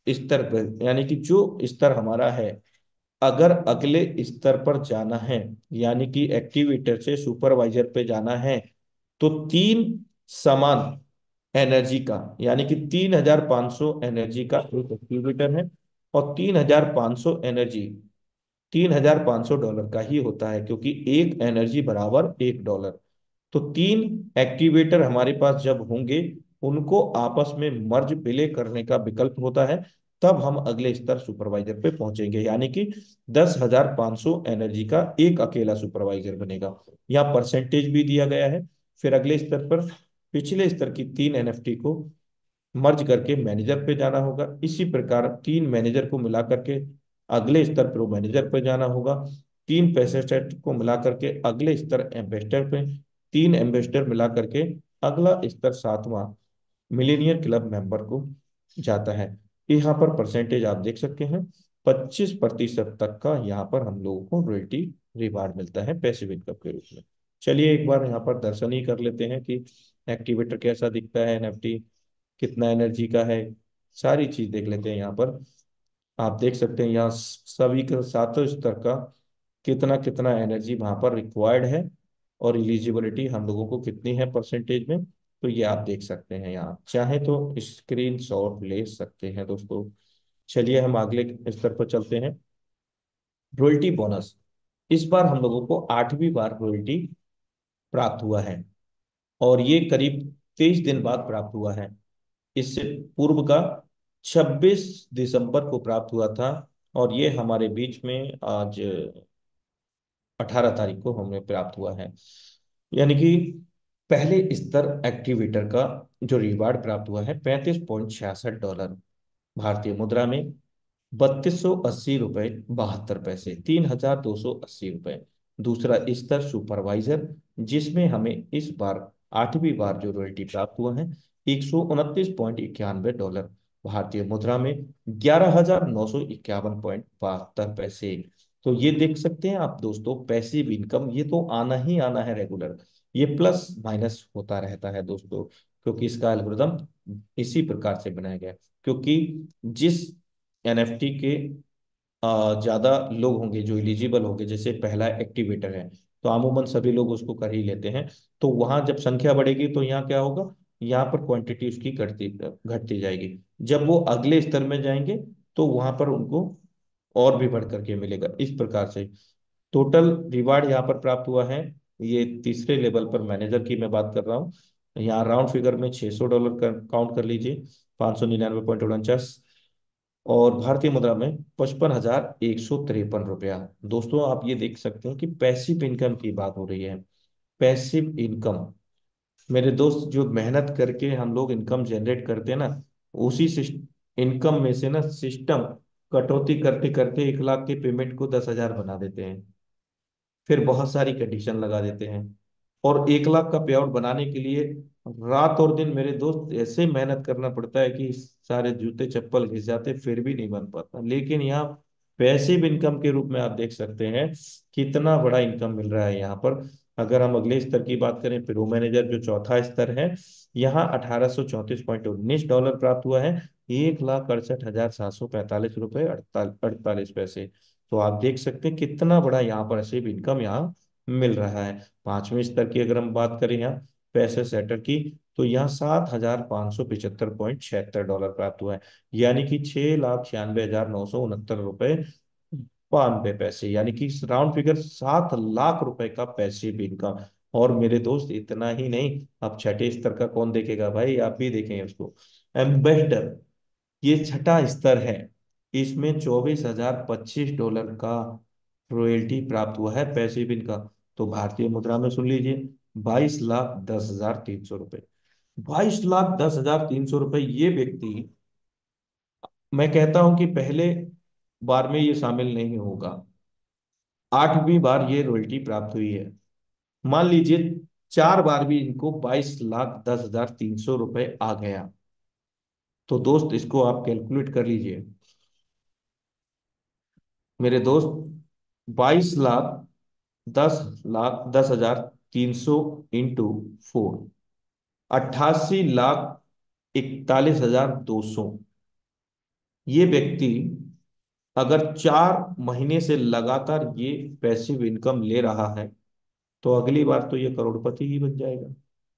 स्तर पर, यानी कि जो स्तर हमारा है, अगर अगले स्तर पर जाना है, यानी कि एक्टिवेटर से सुपरवाइजर पे जाना है, तो तीन समान एनर्जी का, यानी कि 3500 एनर्जी का एक एक्टिवेटर है, और 3500 एनर्जी $3500 का ही होता है, क्योंकि एक एनर्जी बराबर $1। तो तीन एक्टिवेटर हमारे पास जब होंगे, उनको आपस में मर्ज विलय करने का विकल्प होता है, तब हम अगले स्तर सुपरवाइजर पे पहुंचेंगे, यानी कि 10,500 एनर्जी का एक अकेला सुपरवाइजर बनेगा। यहाँ परसेंटेज भी दिया गया है। फिर अगले स्तर पर पिछले स्तर की 3 एनएफटी को मर्ज करके मैनेजर पे जाना होगा। इसी प्रकार 3 मैनेजर को मिला करके अगले स्तर प्रो मैनेजर पे जाना होगा। 3 पैसेट को मिला करके अगले स्तर एम्बेसडर पे, 3 एम्बेसडर मिला करके अगला स्तर 7वां मिलीनियर क्लब मेंबर को जाता है। यहाँ पर परसेंटेज आप देख सकते हैं, 25% तक का यहाँ पर हम लोगों को रॉयल्टी रिवार्ड मिलता है पैसिव इनकम के रूप में। चलिए एक बार यहाँ पर दर्शन ही कर लेते हैं कि एक्टिवेटर कैसा दिखता है, एनएफटी कितना एनर्जी का है, सारी चीज देख लेते हैं यहाँ पर। आप देख सकते हैं यहाँ सभी के सातों स्तर का कितना कितना एनर्जी वहां पर रिक्वायर्ड है, और इलिजिबिलिटी हम लोगों को कितनी है परसेंटेज में। तो ये आप देख सकते हैं, यहाँ चाहे तो स्क्रीन शॉट ले सकते हैं दोस्तों। चलिए हम अगले स्तर पर चलते हैं। रॉयल्टी बोनस, इस बार हम लोगों को 8वीं बार रॉयल्टी प्राप्त हुआ है, और ये करीब 23 दिन बाद प्राप्त हुआ है। इससे पूर्व का 26 दिसंबर को प्राप्त हुआ था, और ये हमारे बीच में आज 18 तारीख को हमें प्राप्त हुआ है। यानी कि पहले स्तर एक्टिवेटर का जो रिवार्ड प्राप्त हुआ है 35.66 डॉलर भारतीय मुद्रा में, 3280 रुपये 72 पैसे, 3280 रुपये। दूसरा स्तर सुपरवाइजर, जिसमें हमें इस बार 8वीं बार जो रॉयल्टी प्राप्त हुआ है 129.91 डॉलर भारतीय मुद्रा में, 11951.72 पैसे। तो ये देख सकते हैं आप दोस्तों, पैसिव इनकम ये तो आना ही आना है रेगुलर, ये प्लस माइनस होता रहता है दोस्तों, क्योंकि इसका एल्गोरिदम इसी प्रकार से बनाया गया है। क्योंकि जिस एनएफटी के ज्यादा लोग होंगे जो इलिजिबल होंगे, जैसे पहला एक्टिवेटर है तो अमूमन सभी लोग उसको कर ही लेते हैं, तो वहां जब संख्या बढ़ेगी तो यहाँ क्या होगा, यहाँ पर क्वांटिटी उसकी घटती घटती जाएगी। जब वो अगले स्तर में जाएंगे तो वहां पर उनको और भी बढ़ करके मिलेगा। इस प्रकार से टोटल रिवार्ड यहाँ पर प्राप्त हुआ है, ये तीसरे लेवल पर मैनेजर की मैं बात कर रहा हूँ, यहाँ राउंड फिगर में $600 काउंट कर लीजिए, 599.49, और भारतीय मुद्रा में 55,153 रुपया। दोस्तों आप ये देख सकते हैं कि पैसिव इनकम की बात हो रही है। पैसिव इनकम मेरे दोस्त, जो मेहनत करके हम लोग इनकम जनरेट करते हैं ना, उसी इनकम में से ना सिस्टम कटौती करते करते 1 लाख के पेमेंट को 10,000 बना देते हैं, फिर बहुत सारी कंडीशन लगा देते हैं, और 1 लाख का पे आउट बनाने के लिए रात और दिन मेरे दोस्त ऐसे मेहनत करना पड़ता है कि सारे जूते चप्पल घिस जाते, फिर भी नहीं बन पाता। लेकिन यहाँ पैसिव इनकम के रूप में आप देख सकते हैं कितना बड़ा इनकम मिल रहा है यहाँ पर। अगर हम अगले स्तर की बात करें, प्रो मैनेजर जो चौथा स्तर है, यहाँ 1834.19 डॉलर प्राप्त हुआ है, 1,68,745 रुपये 48 पैसे। तो आप देख सकते हैं कितना बड़ा यहाँ पर ऐसे इनकम यहाँ मिल रहा है। 5वें स्तर की अगर हम बात करें यहाँ पैसे सेटर की, तो यहाँ 7,575.76 डॉलर प्राप्त हुआ है, यानी कि 6,96,969 रुपये 92 पैसे, यानी कि राउंड फिगर 7 लाख रुपए का पैसिव इनकम। और मेरे दोस्त इतना ही नहीं, अब छठे स्तर का कौन देखेगा भाई, आप भी देखें उसको। एम्बेसडर, ये छठा स्तर है, इसमें 24,025 डॉलर का रॉयल्टी प्राप्त हुआ है पैसिव इनकम। तो भारतीय मुद्रा में सुन लीजिए, 22,10,300 रुपये। 22,10,300 रुपये ये व्यक्ति, मैं कहता हूं कि पहले बार में ये शामिल नहीं होगा, 8वीं बार ये रॉयल्टी प्राप्त हुई है। मान लीजिए 4 बार भी इनको 22,10,300 रुपये आ गया, तो दोस्त इसको आप कैलकुलेट कर लीजिए मेरे दोस्त। 22,10,10,300 इंटू 4, 88,41,200। ये व्यक्ति अगर 4 महीने से लगातार ये पैसिव इनकम ले रहा है, तो अगली बार तो ये करोड़पति ही बन जाएगा,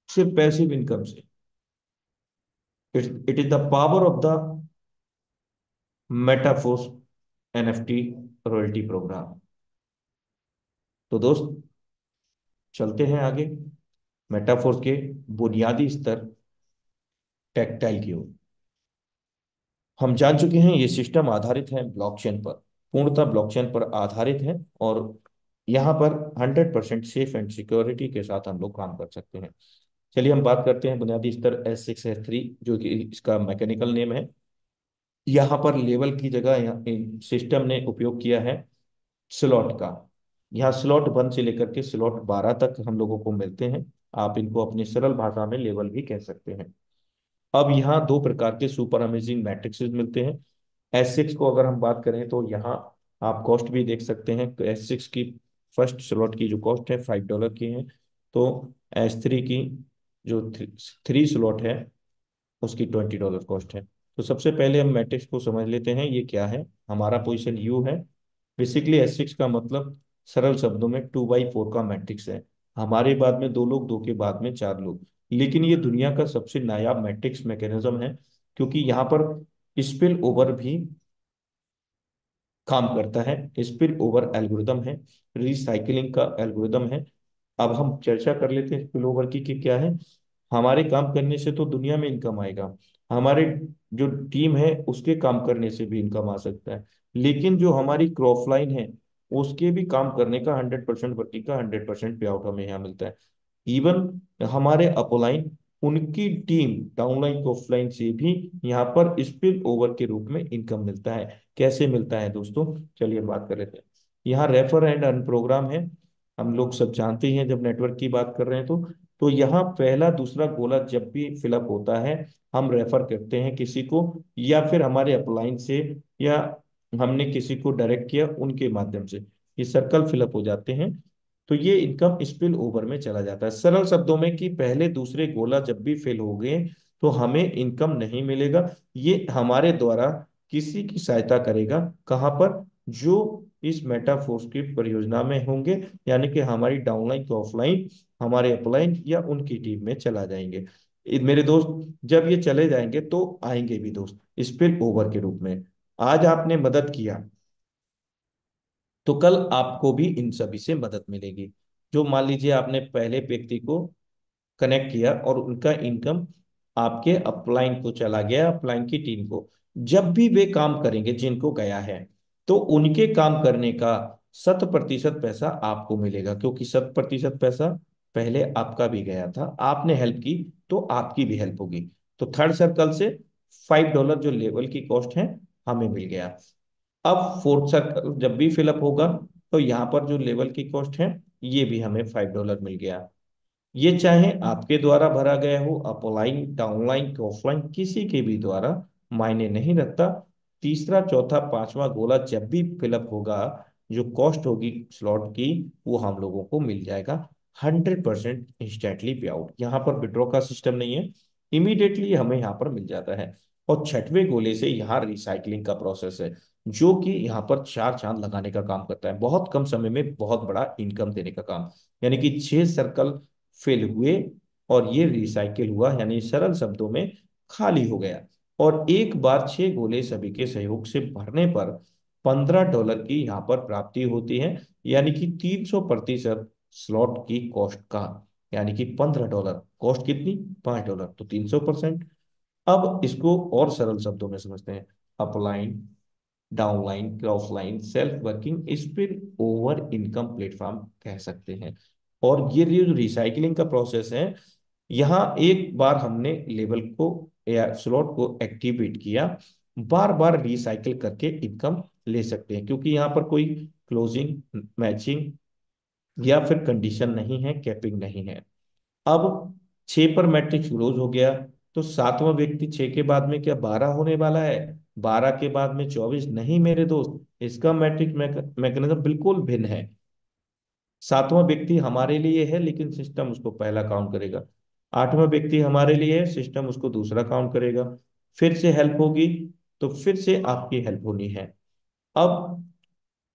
सिर्फ पैसिव इनकम से। It is the power of the Metaforce NFT royalty programme. तो दोस्त चलते हैं आगे, मेटाफोर्स के बुनियादी स्तर टेक्टाइल की ओर। हम जान चुके हैं ये सिस्टम आधारित है ब्लॉकचेन पर, पूर्णतः ब्लॉकचेन पर आधारित है, और यहाँ पर 100% सेफ एंड सिक्योरिटी के साथ हम लोग काम कर सकते हैं। चलिए हम बात करते हैं बुनियादी स्तर S6S3, जो कि इसका मैकेनिकल नेम है। यहाँ पर लेवल की जगह यहाँ सिस्टम ने उपयोग किया है स्लॉट का। यहाँ स्लॉट 1 से लेकर के स्लॉट 12 तक हम लोगों को मिलते हैं। आप इनको अपनी सरल भाषा में लेवल भी कह सकते हैं। अब यहाँ दो प्रकार के सुपर अमेजिंग मैट्रिक्सेस मिलते हैं। S6 को अगर हम बात करें तो यहाँ आप कॉस्ट भी देख सकते हैं, तो S6 की फर्स्ट स्लॉट की जो कॉस्ट है $5 की है, तो S3 की जो 3 स्लॉट है उसकी $20 कॉस्ट है। तो सबसे पहले हम मैट्रिक्स को समझ लेते हैं ये क्या है। हमारा पोजीशन यू है। बेसिकली S6 का मतलब सरल शब्दों में 2/4 का मैट्रिक्स है। हमारे बाद में 2 लोग, 2 के बाद में 4 लोग, लेकिन ये दुनिया का सबसे नायाब मैट्रिक्स मैकेनिज्म है, क्योंकि यहाँ पर स्पिल ओवर भी काम करता है। स्पिल ओवर एल्गोरिदम है, रिसाइकलिंग का एल्गोरिदम है। अब हम चर्चा कर लेते हैं स्पिल ओवर की कि क्या है। हमारे काम करने से तो दुनिया में इनकम आएगा, हमारे जो टीम है उसके काम करने से भी इनकम आ सकता है, लेकिन जो हमारी क्रॉप लाइन है उसके भी काम करने का 100% वरती का 100% पे आउट हमें यहाँ मिलता है। इवन हमारे अपलाइन, उनकी टीम डाउनलाइन को ऑफलाइन से भी यहाँ पर स्पिल ओवर के रूप में इनकम मिलता है। कैसे मिलता है दोस्तों, चलिए बात कर लेते हैं। यहाँ रेफर एंड अर्न प्रोग्राम है, हम लोग सब जानते हैं जब नेटवर्क की बात कर रहे हैं तो यहाँ पहला दूसरा गोला जब भी फिलअप होता है हम रेफर करते हैं किसी को, या फिर हमारे अपलाइन से, या हमने किसी को डायरेक्ट किया उनके माध्यम से, ये सर्कल फिलअप हो जाते हैं। तो ये इनकम स्पिल ओवर में चला जाता है। सरल शब्दों में कि पहले दूसरे गोला जब भी फेल हो गए तो हमें इनकम नहीं मिलेगा, ये हमारे द्वारा किसी की सहायता करेगा। कहाँ पर, जो इस मेटाफोर्स की परियोजना में होंगे, यानी कि हमारी डाउनलाइन तो ऑफलाइन, हमारे अपलाइन या उनकी टीम में चला जाएंगे। मेरे दोस्त, जब ये चले जाएंगे तो आएंगे भी दोस्त स्पिल ओवर के रूप में। आज आपने मदद किया तो कल आपको भी इन सभी से मदद मिलेगी। जो मान लीजिए आपने पहले व्यक्ति को कनेक्ट किया और उनका इनकम आपके अपलाइन को चला गया, अपलाइन की टीम को। जब भी वे काम करेंगे जिनको गया है, तो उनके काम करने का 100% पैसा आपको मिलेगा, क्योंकि 100% पैसा पहले आपका भी गया था, आपने हेल्प की तो आपकी भी हेल्प होगी। तो थर्ड सर्कल से $5 जो लेवल की कॉस्ट है हमें मिल गया। अब फोर्थ सर्कल जब भी फिलअप होगा तो यहाँ पर जो लेवल की कॉस्ट है ये भी हमें $5 मिल गया। ये चाहे आपके द्वारा भरा गया हो, अपलाइन डाउनलाइन ऑफलाइन किसी के भी द्वारा, मायने नहीं रखता। तीसरा चौथा पांचवा गोला जब भी फिलअप होगा, जो कॉस्ट होगी स्लॉट की वो हम लोगों को मिल जाएगा 100% इंस्टेंटली पे आउट। यहाँ पर विड्रॉ का सिस्टम नहीं है, इमीडिएटली हमें यहाँ पर मिल जाता है। और छठवें गोले से यहाँ रिसाइकलिंग का प्रोसेस है, जो कि यहाँ पर चार चांद लगाने का काम करता है, बहुत कम समय में बहुत बड़ा इनकम देने का काम। यानी कि 6 सर्कल फिल हुए और ये रिसाइकिल हुआ, यानी सरल शब्दों में खाली हो गया। और एक बार 6 गोले सभी के सहयोग से भरने पर $15 की यहाँ पर प्राप्ति होती है, यानी कि 300% स्लॉट की कॉस्ट का। यानी कि $15, कॉस्ट कितनी, $5, तो 300%। अब इसको और सरल शब्दों में समझते हैं। Upline downline offline self working spill over income platform कह सकते हैं। और ये जो रिसाइकलिंग का प्रोसेस है, यहाँ एक बार हमने लेवल को या स्लॉट को एक्टिवेट किया, बार बार रिसाइकिल करके इनकम ले सकते हैं, क्योंकि यहाँ पर कोई क्लोजिंग मैचिंग या फिर कंडीशन नहीं है, कैपिंग नहीं है। अब 6 पर मैट्रिक्स क्लोज हो गया, तो सातवां व्यक्ति 6 के बाद में क्या 12 होने वाला है, 12 के बाद में 24 नहीं मेरे दोस्त, इसका मैट्रिक मैकेनिज्म बिल्कुल भिन्न है। सातवां व्यक्ति हमारे लिए है लेकिन सिस्टम उसको पहला काउंट करेगा। आठवां व्यक्ति हमारे लिए है, सिस्टम उसको दूसरा काउंट करेगा। फिर से हेल्प होगी तो फिर से आपकी हेल्प होनी है। अब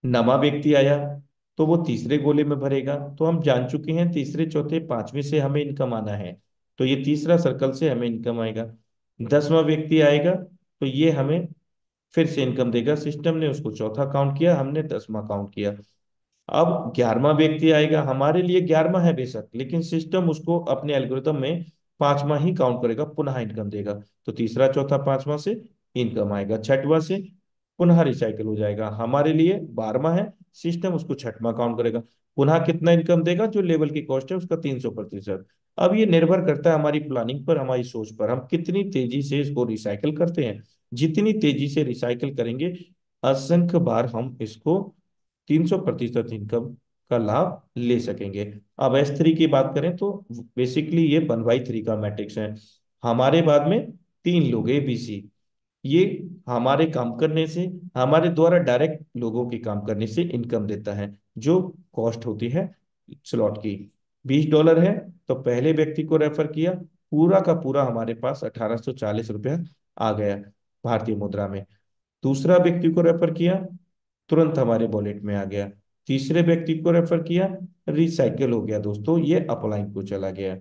नवा व्यक्ति आया तो वो तीसरे गोले में भरेगा, तो हम जान चुके हैं तीसरे चौथे पांचवें से हमें इनकम आना है, तो ये तीसरा सर्कल से हमें इनकम आएगा। 10वां व्यक्ति आएगा तो ये हमें फिर से इनकम देगा, सिस्टम ने उसको चौथा काउंट किया, हमने 10वां काउंट किया। अब 11वां व्यक्ति आएगा, हमारे लिए 11वां है बेशक, लेकिन सिस्टम उसको अपने एल्गोरिथम में पांचवा ही काउंट करेगा, पुनः इनकम देगा। तो तीसरा चौथा पांचवा से इनकम आएगा, छठवां से पुनः रिसाइकिल हो जाएगा, हमारे लिए 12वां है, सिस्टम उसको छठवां काउंट करेगा, पुनः कितना इनकम देगा, जो लेवल की कॉस्ट है उसका 300%। अब ये निर्भर करता है हमारी प्लानिंग पर, हमारी सोच पर, हम कितनी तेजी से इसको रिसाइकिल करते हैं। जितनी तेजी से रिसाइकिल करेंगे, असंख्य बार हम इसको 300% इनकम का लाभ ले सकेंगे। अब S3 की बात करें तो बेसिकली ये 1/3 का मैट्रिक्स है। हमारे बाद में 3 लोग ABC, ये हमारे काम करने से, हमारे द्वारा डायरेक्ट लोगों के काम करने से इनकम देता है। जो कॉस्ट होती है स्लॉट की $20 है, तो पहले व्यक्ति को रेफर किया, पूरा का पूरा हमारे पास ₹1840 आ गया भारतीय मुद्रा में। दूसरा व्यक्ति को रेफर किया, तुरंत हमारे वॉलेट में आ गया। तीसरे व्यक्ति को रेफर किया, रिसाइकिल हो गया दोस्तों, ये अपलाइन को चला गया।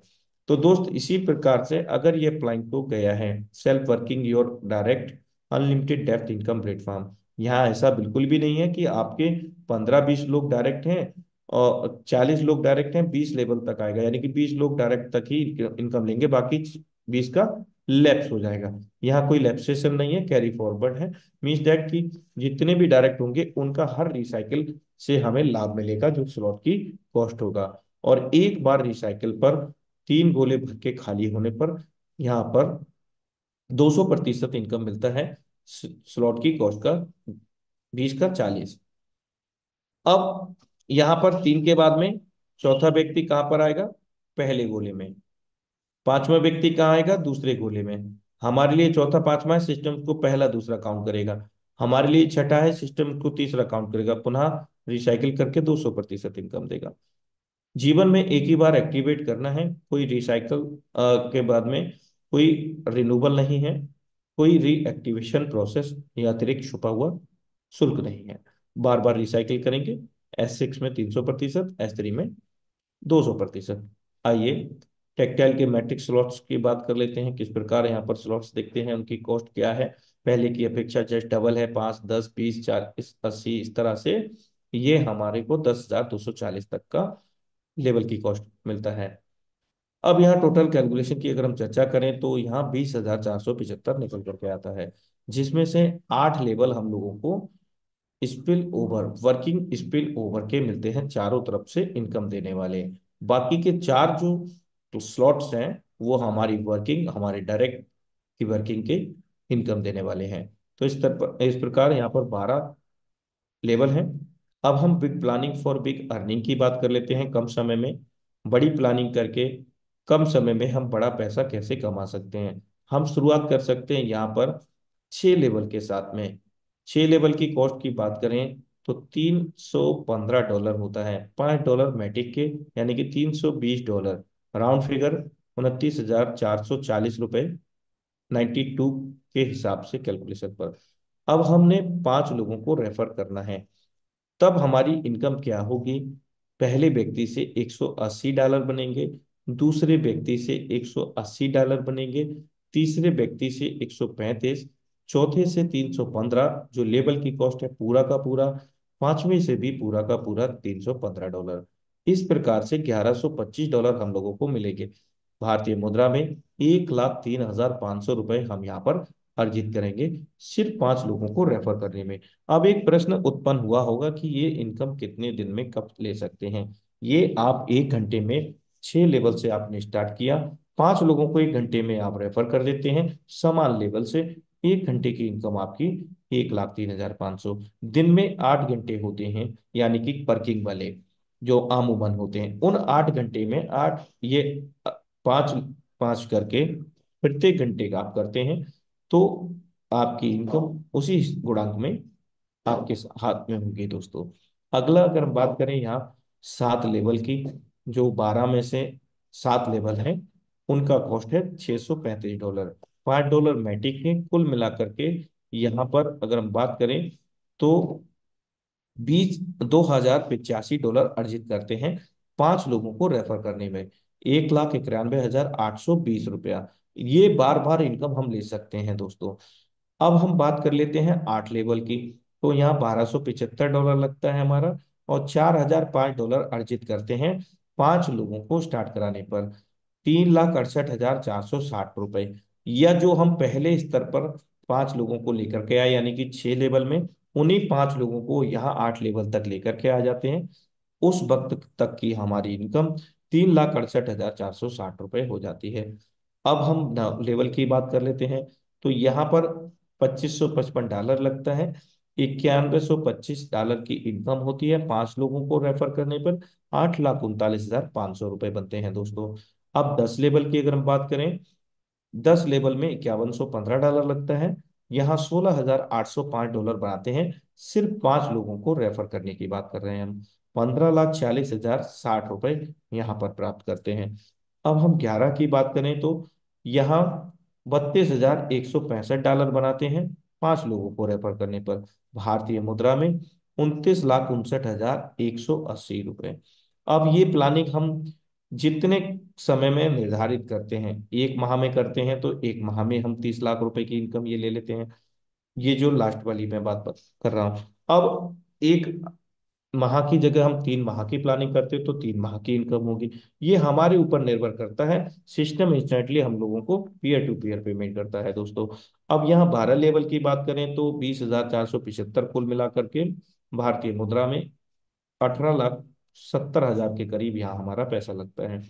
तो दोस्त इसी प्रकार से अगर ये अप्लाइंग तो गया है self working your direct unlimited depth income platform, यहाँ ऐसा बिल्कुल भी नहीं है कि आपके 15-20 लोग डायरेक्ट हैं और 40 लोग डायरेक्ट हैं, 20 लेवल तक आएगा, यानी कि 20 लोग डायरेक्ट तक ही इनकम लेंगे, बाकी 20 का लैप्स हो जाएगा। यहाँ कोई लैप्सेशन नहीं है, कैरी फॉरवर्ड है। मीन्स दैट कि जितने भी डायरेक्ट होंगे उनका हर रिसाइकिल से हमें लाभ मिलेगा जो स्लॉट की कॉस्ट होगा। और एक बार रिसाइकिल पर 3 गोले भर के खाली होने पर यहाँ पर 200% इनकम मिलता है स्लॉट की कॉस्ट का, 20 का 40। अब यहाँ पर 3 के बाद में चौथा व्यक्ति कहाँ पर आएगा, पहले गोले में। पांचवा व्यक्ति कहाँ आएगा, दूसरे गोले में। हमारे लिए चौथा पांचवा है, सिस्टम को पहला दूसरा काउंट करेगा। हमारे लिए छठा है, सिस्टम को तीसरा काउंट करेगा, पुनः रिसाइकिल करके 200% इनकम देगा। जीवन में एक ही बार एक्टिवेट करना है, कोई रिसाइकल के बाद में कोई रिन्यूअल नहीं है, कोई रीएक्टिवेशन प्रोसेस या अतिरिक्त छुपा हुआ शुल्क नहीं है। बार बार रिसाइकिल करेंगे। S6 में 300%, S3 में 200%। आइए टेक्टाइल के मैट्रिक स्लॉट्स की बात कर लेते हैं, किस प्रकार यहाँ पर स्लॉट्स देखते हैं, उनकी कॉस्ट क्या है। पहले की अपेक्षा जस्ट डबल है, 5, 10, 20, 40, 80 इस तरह से ये हमारे को 10,240 तक का लेवल की कॉस्ट मिलता है। अब यहाँ टोटल कैलकुलेशन की अगर हम चर्चा करें तो यहाँ 20,475 निकल करके आता है, जिसमें से 8 लेवल हम लोगों को spill over, working spill over के मिलते हैं चारों तरफ से इनकम देने वाले। बाकी के 4 जो स्लॉट्स हैं वो हमारी वर्किंग, हमारे डायरेक्ट की वर्किंग के इनकम देने वाले हैं। तो इस प्रकार यहाँ पर 12 लेवल है। अब हम big planning for big earning की बात कर लेते हैं, कम समय में बड़ी प्लानिंग करके कम समय में हम बड़ा पैसा कैसे कमा सकते हैं। हम शुरुआत कर सकते हैं यहाँ पर 6 लेवल के साथ में। 6 लेवल की कॉस्ट की बात करें तो $315 होता है, $5 मैटिक के, यानी कि $320, राउंड फिगर 29,440 रुपये 92 के हिसाब से कैलकुलेशन पर। अब हमने 5 लोगों को रेफर करना है, तब हमारी इनकम क्या होगी। पहले व्यक्ति से $180 बनेंगे, दूसरे व्यक्ति से $180 बनेंगे, तीसरे व्यक्ति से 135, चौथे से 315 जो लेबल की कॉस्ट है पूरा का पूरा, पांचवें से भी पूरा का पूरा $315। इस प्रकार से $1,125 हम लोगों को मिलेंगे भारतीय मुद्रा में। 1,03,500 रुपए हम यहाँ पर अर्जित करेंगे सिर्फ 5 लोगों को रेफर करने में। अब एक प्रश्न उत्पन्न हुआ होगा कि ये इनकम कितने दिन में कब ले सकते हैं। ये आप 1 घंटे में 6 लेवल से आपने स्टार्ट किया, 5 लोगों को 1 घंटे में आप रेफर कर देते हैं समान लेवल से, 1 घंटे की इनकम आपकी 1,03,500। दिन में 8 घंटे होते हैं, यानी कि वर्किंग वाले जो आमूमन होते हैं, उन 8 घंटे में 8 ये 5 5 करके प्रत्येक घंटे का आप करते हैं, तो आपकी इनकम उसी गुणांक में आपके हाथ में होगी दोस्तों। अगला अगर हम बात करें यहाँ 7 लेवल की, जो 12 में से 7 लेवल है, उनका कॉस्ट है $635, $5 मैटिक है। कुल मिलाकर के यहाँ पर अगर हम बात करें तो 2,085 डॉलर अर्जित करते हैं 5 लोगों को रेफर करने में, 1,91,820 रुपया। ये बार बार इनकम हम ले सकते हैं दोस्तों। अब हम बात कर लेते हैं 8 लेवल की, तो यहाँ $1,275 लगता है हमारा, और $4,005 अर्जित करते हैं 5 लोगों को स्टार्ट कराने पर, 3,68,460 रुपए। या जो हम पहले स्तर पर 5 लोगों को लेकर के आए, यानी कि 6 लेवल में, उन्हीं 5 लोगों को यहाँ 8 लेवल तक लेकर के आ जाते हैं, उस वक्त तक की हमारी इनकम 3,68,460 रुपये हो जाती है। अब हम लेवल की बात कर लेते हैं, तो यहाँ पर $2,555 लगता है, $9,125 की इनकम होती है 5 लोगों को रेफर करने पर, 8,39,500 रुपये बनते हैं दोस्तों। अब 10 लेवल की अगर हम बात करें, 10 लेवल में $5,115 लगता है, यहाँ $16,805 बनाते हैं, सिर्फ 5 लोगों को रेफर करने की बात कर रहे हैं हम, 15,40,060 रुपये यहाँ पर प्राप्त करते हैं। अब हम 11 की बात करें तो यहाँ $32,165 बनाते हैं 5 लोगों को रेफर करने पर, भारतीय मुद्रा में 29,59,180 रुपये। अब ये प्लानिंग हम जितने समय में निर्धारित करते हैं, एक माह में करते हैं तो एक माह में हम 30 लाख रुपए की इनकम ये ले लेते हैं। ये जो लास्ट वाली मैं बात कर रहा हूँ। अब एक माह की जगह हम 3 माह की प्लानिंग करते हैं तो 3 माह की इनकम होगी। ये हमारे ऊपर निर्भर करता है। सिस्टम इंस्टेंटली हम लोगों को पीयर टू पीयर पेमेंट करता है दोस्तों। अब यहाँ 12 लेवल की बात करें तो 20,475 कुल मिला करके भारतीय मुद्रा में 18,70,000 के करीब यहाँ हमारा पैसा लगता है।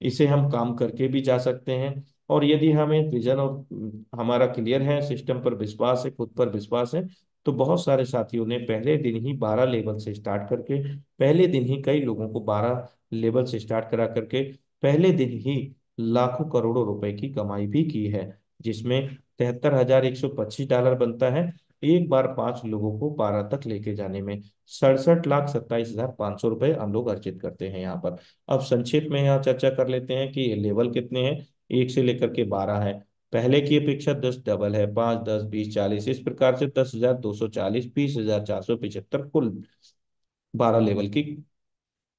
इसे हम काम करके भी जा सकते हैं। और यदि हमें विजन और हमारा क्लियर है, सिस्टम पर विश्वास है, खुद पर विश्वास है, तो बहुत सारे साथियों ने पहले दिन ही 12 लेवल से स्टार्ट करके, पहले दिन ही कई लोगों को 12 लेवल से स्टार्ट करा करके पहले दिन ही लाखों करोड़ों रुपए की कमाई भी की है। जिसमें $73,125 बनता है एक बार 5 लोगों को 12 तक लेके जाने में। 67,27,500 रुपए हम लोग अर्जित करते हैं यहाँ पर। अब संक्षेप में यहाँ चर्चा कर लेते हैं कि ये लेवल कितने हैं। 1 से लेकर के 12 है। पहले की अपेक्षा 10 डबल है, 5, 10, 20, 40, इस प्रकार से 10,240, 20,475 कुल 12 लेवल की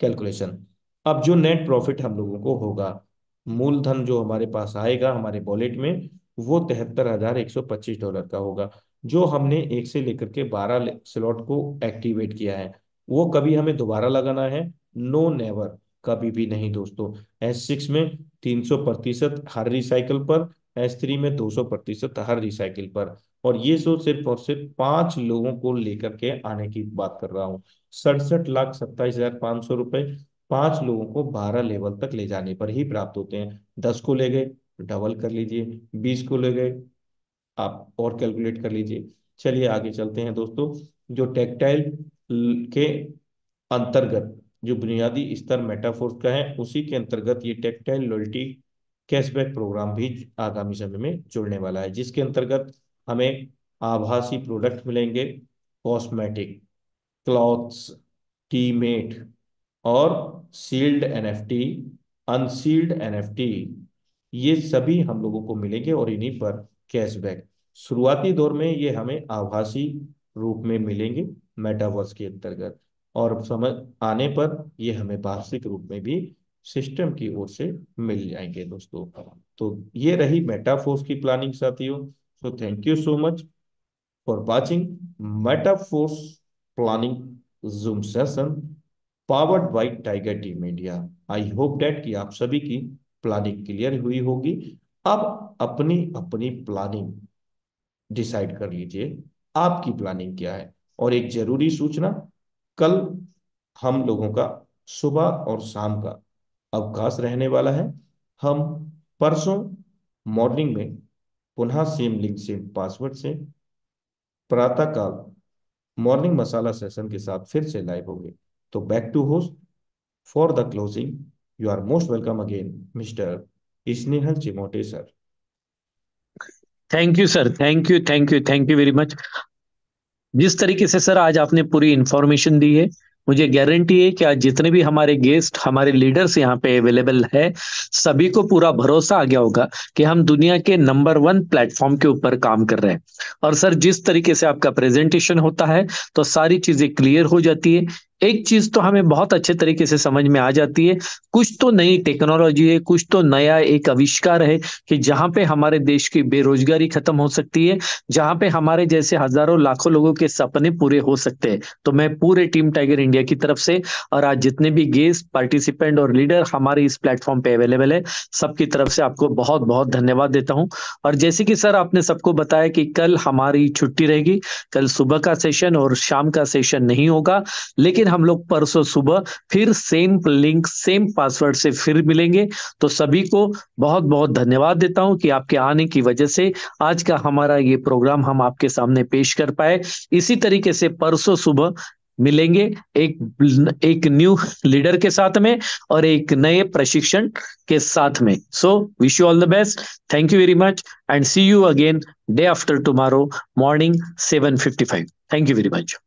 कैलकुलेशन। अब जो नेट प्रॉफिट हम लोगों को होगा, मूलधन जो हमारे पास आएगा हमारे वॉलेट में, वो $73,125 का होगा। जो हमने 1 से लेकर के 12 स्लॉट को एक्टिवेट किया है, वो कभी हमें दोबारा लगाना है? नो नेवर, कभी भी नहीं दोस्तों। S6 में 300% हर रिसाइकिल पर, S3 में 200% हर रिसाइकिल पर। और ये सो सिर्फ और सिर्फ 5 लोगों को लेकर के आने की बात कर रहा हूँ। 67,27,500 रुपए 5 लोगों को 12 लेवल तक ले जाने पर ही प्राप्त होते हैं। 10 को ले गए, डबल कर लीजिए। 20 को ले गए, आप और कैलकुलेट कर लीजिए। चलिए आगे चलते हैं दोस्तों। जो टेक्टाइल के अंतर्गत जो बुनियादी स्तर मेटाफोर्स का है, उसी के अंतर्गत ये टेक्टाइल लॉयल्टी कैशबैक प्रोग्राम भी आगामी समय में जुड़ने वाला है, जिसके अंतर्गत हमें आभासी प्रोडक्ट मिलेंगे। कॉस्मेटिक, क्लॉथ्स, टीमेट और सील्ड एनएफटी, अनसील्ड एनएफटी, ये सभी हम लोगों को मिलेंगे और इन्हीं पर कैशबैक। शुरुआती दौर में ये हमें आभासी रूप में मिलेंगे मेटावर्स के अंतर्गत, और समझ आने पर ये हमें वार्षिक रूप में भी सिस्टम की ओर से मिल जाएंगे दोस्तों। तो ये रही मेटाफोर्स की प्लानिंग साथियों। So thank you so much for watching Metaforce Planning Zoom session powered by Tiger Team India। I hope that कि आप सभी की प्लानिंग क्लियर हुई होगी। अब अपनी अपनी प्लानिंग डिसाइड कर लीजिए, आपकी प्लानिंग क्या है। और एक जरूरी सूचना, कल हम लोगों का सुबह और शाम का अवकाश रहने वाला है। हम परसों मॉर्निंग में पुनः सेम लिंक सेम पासवर्ड से प्रातःकाल मॉर्निंग मसाला सेशन के साथ फिर से लाइव होंगे। तो back to host for the closing. You are most welcome again mister Snehal Chimote sir. Thank you sir, thank you, thank you, thank you very much. जिस तरीके से सर आज आपने पूरी इंफॉर्मेशन दी है, मुझे गारंटी है कि आज जितने भी हमारे गेस्ट, हमारे लीडर्स यहाँ पे अवेलेबल है, सभी को पूरा भरोसा आ गया होगा कि हम दुनिया के नंबर 1 प्लेटफॉर्म के ऊपर काम कर रहे हैं। और सर जिस तरीके से आपका प्रेजेंटेशन होता है तो सारी चीजें क्लियर हो जाती है। एक चीज तो हमें बहुत अच्छे तरीके से समझ में आ जाती है, कुछ तो नई टेक्नोलॉजी है, कुछ तो नया एक आविष्कार है कि जहां पे हमारे देश की बेरोजगारी खत्म हो सकती है, जहां पे हमारे जैसे हजारों लाखों लोगों के सपने पूरे हो सकते हैं। तो मैं पूरे टीम टाइगर इंडिया की तरफ से और आज जितने भी गेस्ट, पार्टिसिपेंट और लीडर हमारे इस प्लेटफॉर्म पे अवेलेबल है, सबकी तरफ से आपको बहुत बहुत धन्यवाद देता हूं। और जैसे कि सर आपने सबको बताया कि कल हमारी छुट्टी रहेगी, कल सुबह का सेशन और शाम का सेशन नहीं होगा, लेकिन हम लोग परसों सुबह फिर सेम लिंक सेम पासवर्ड से फिर मिलेंगे। तो सभी को बहुत बहुत धन्यवाद देता हूं कि आपके आने की वजह से आज का हमारा ये प्रोग्राम हम आपके सामने पेश कर पाए। इसी तरीके से परसों सुबह मिलेंगे एक एक न्यू लीडर के साथ में और एक नए प्रशिक्षण के साथ में। So wish you all the best, thank you very much and see you again day after tomorrow morning 7:55। Thank you very much.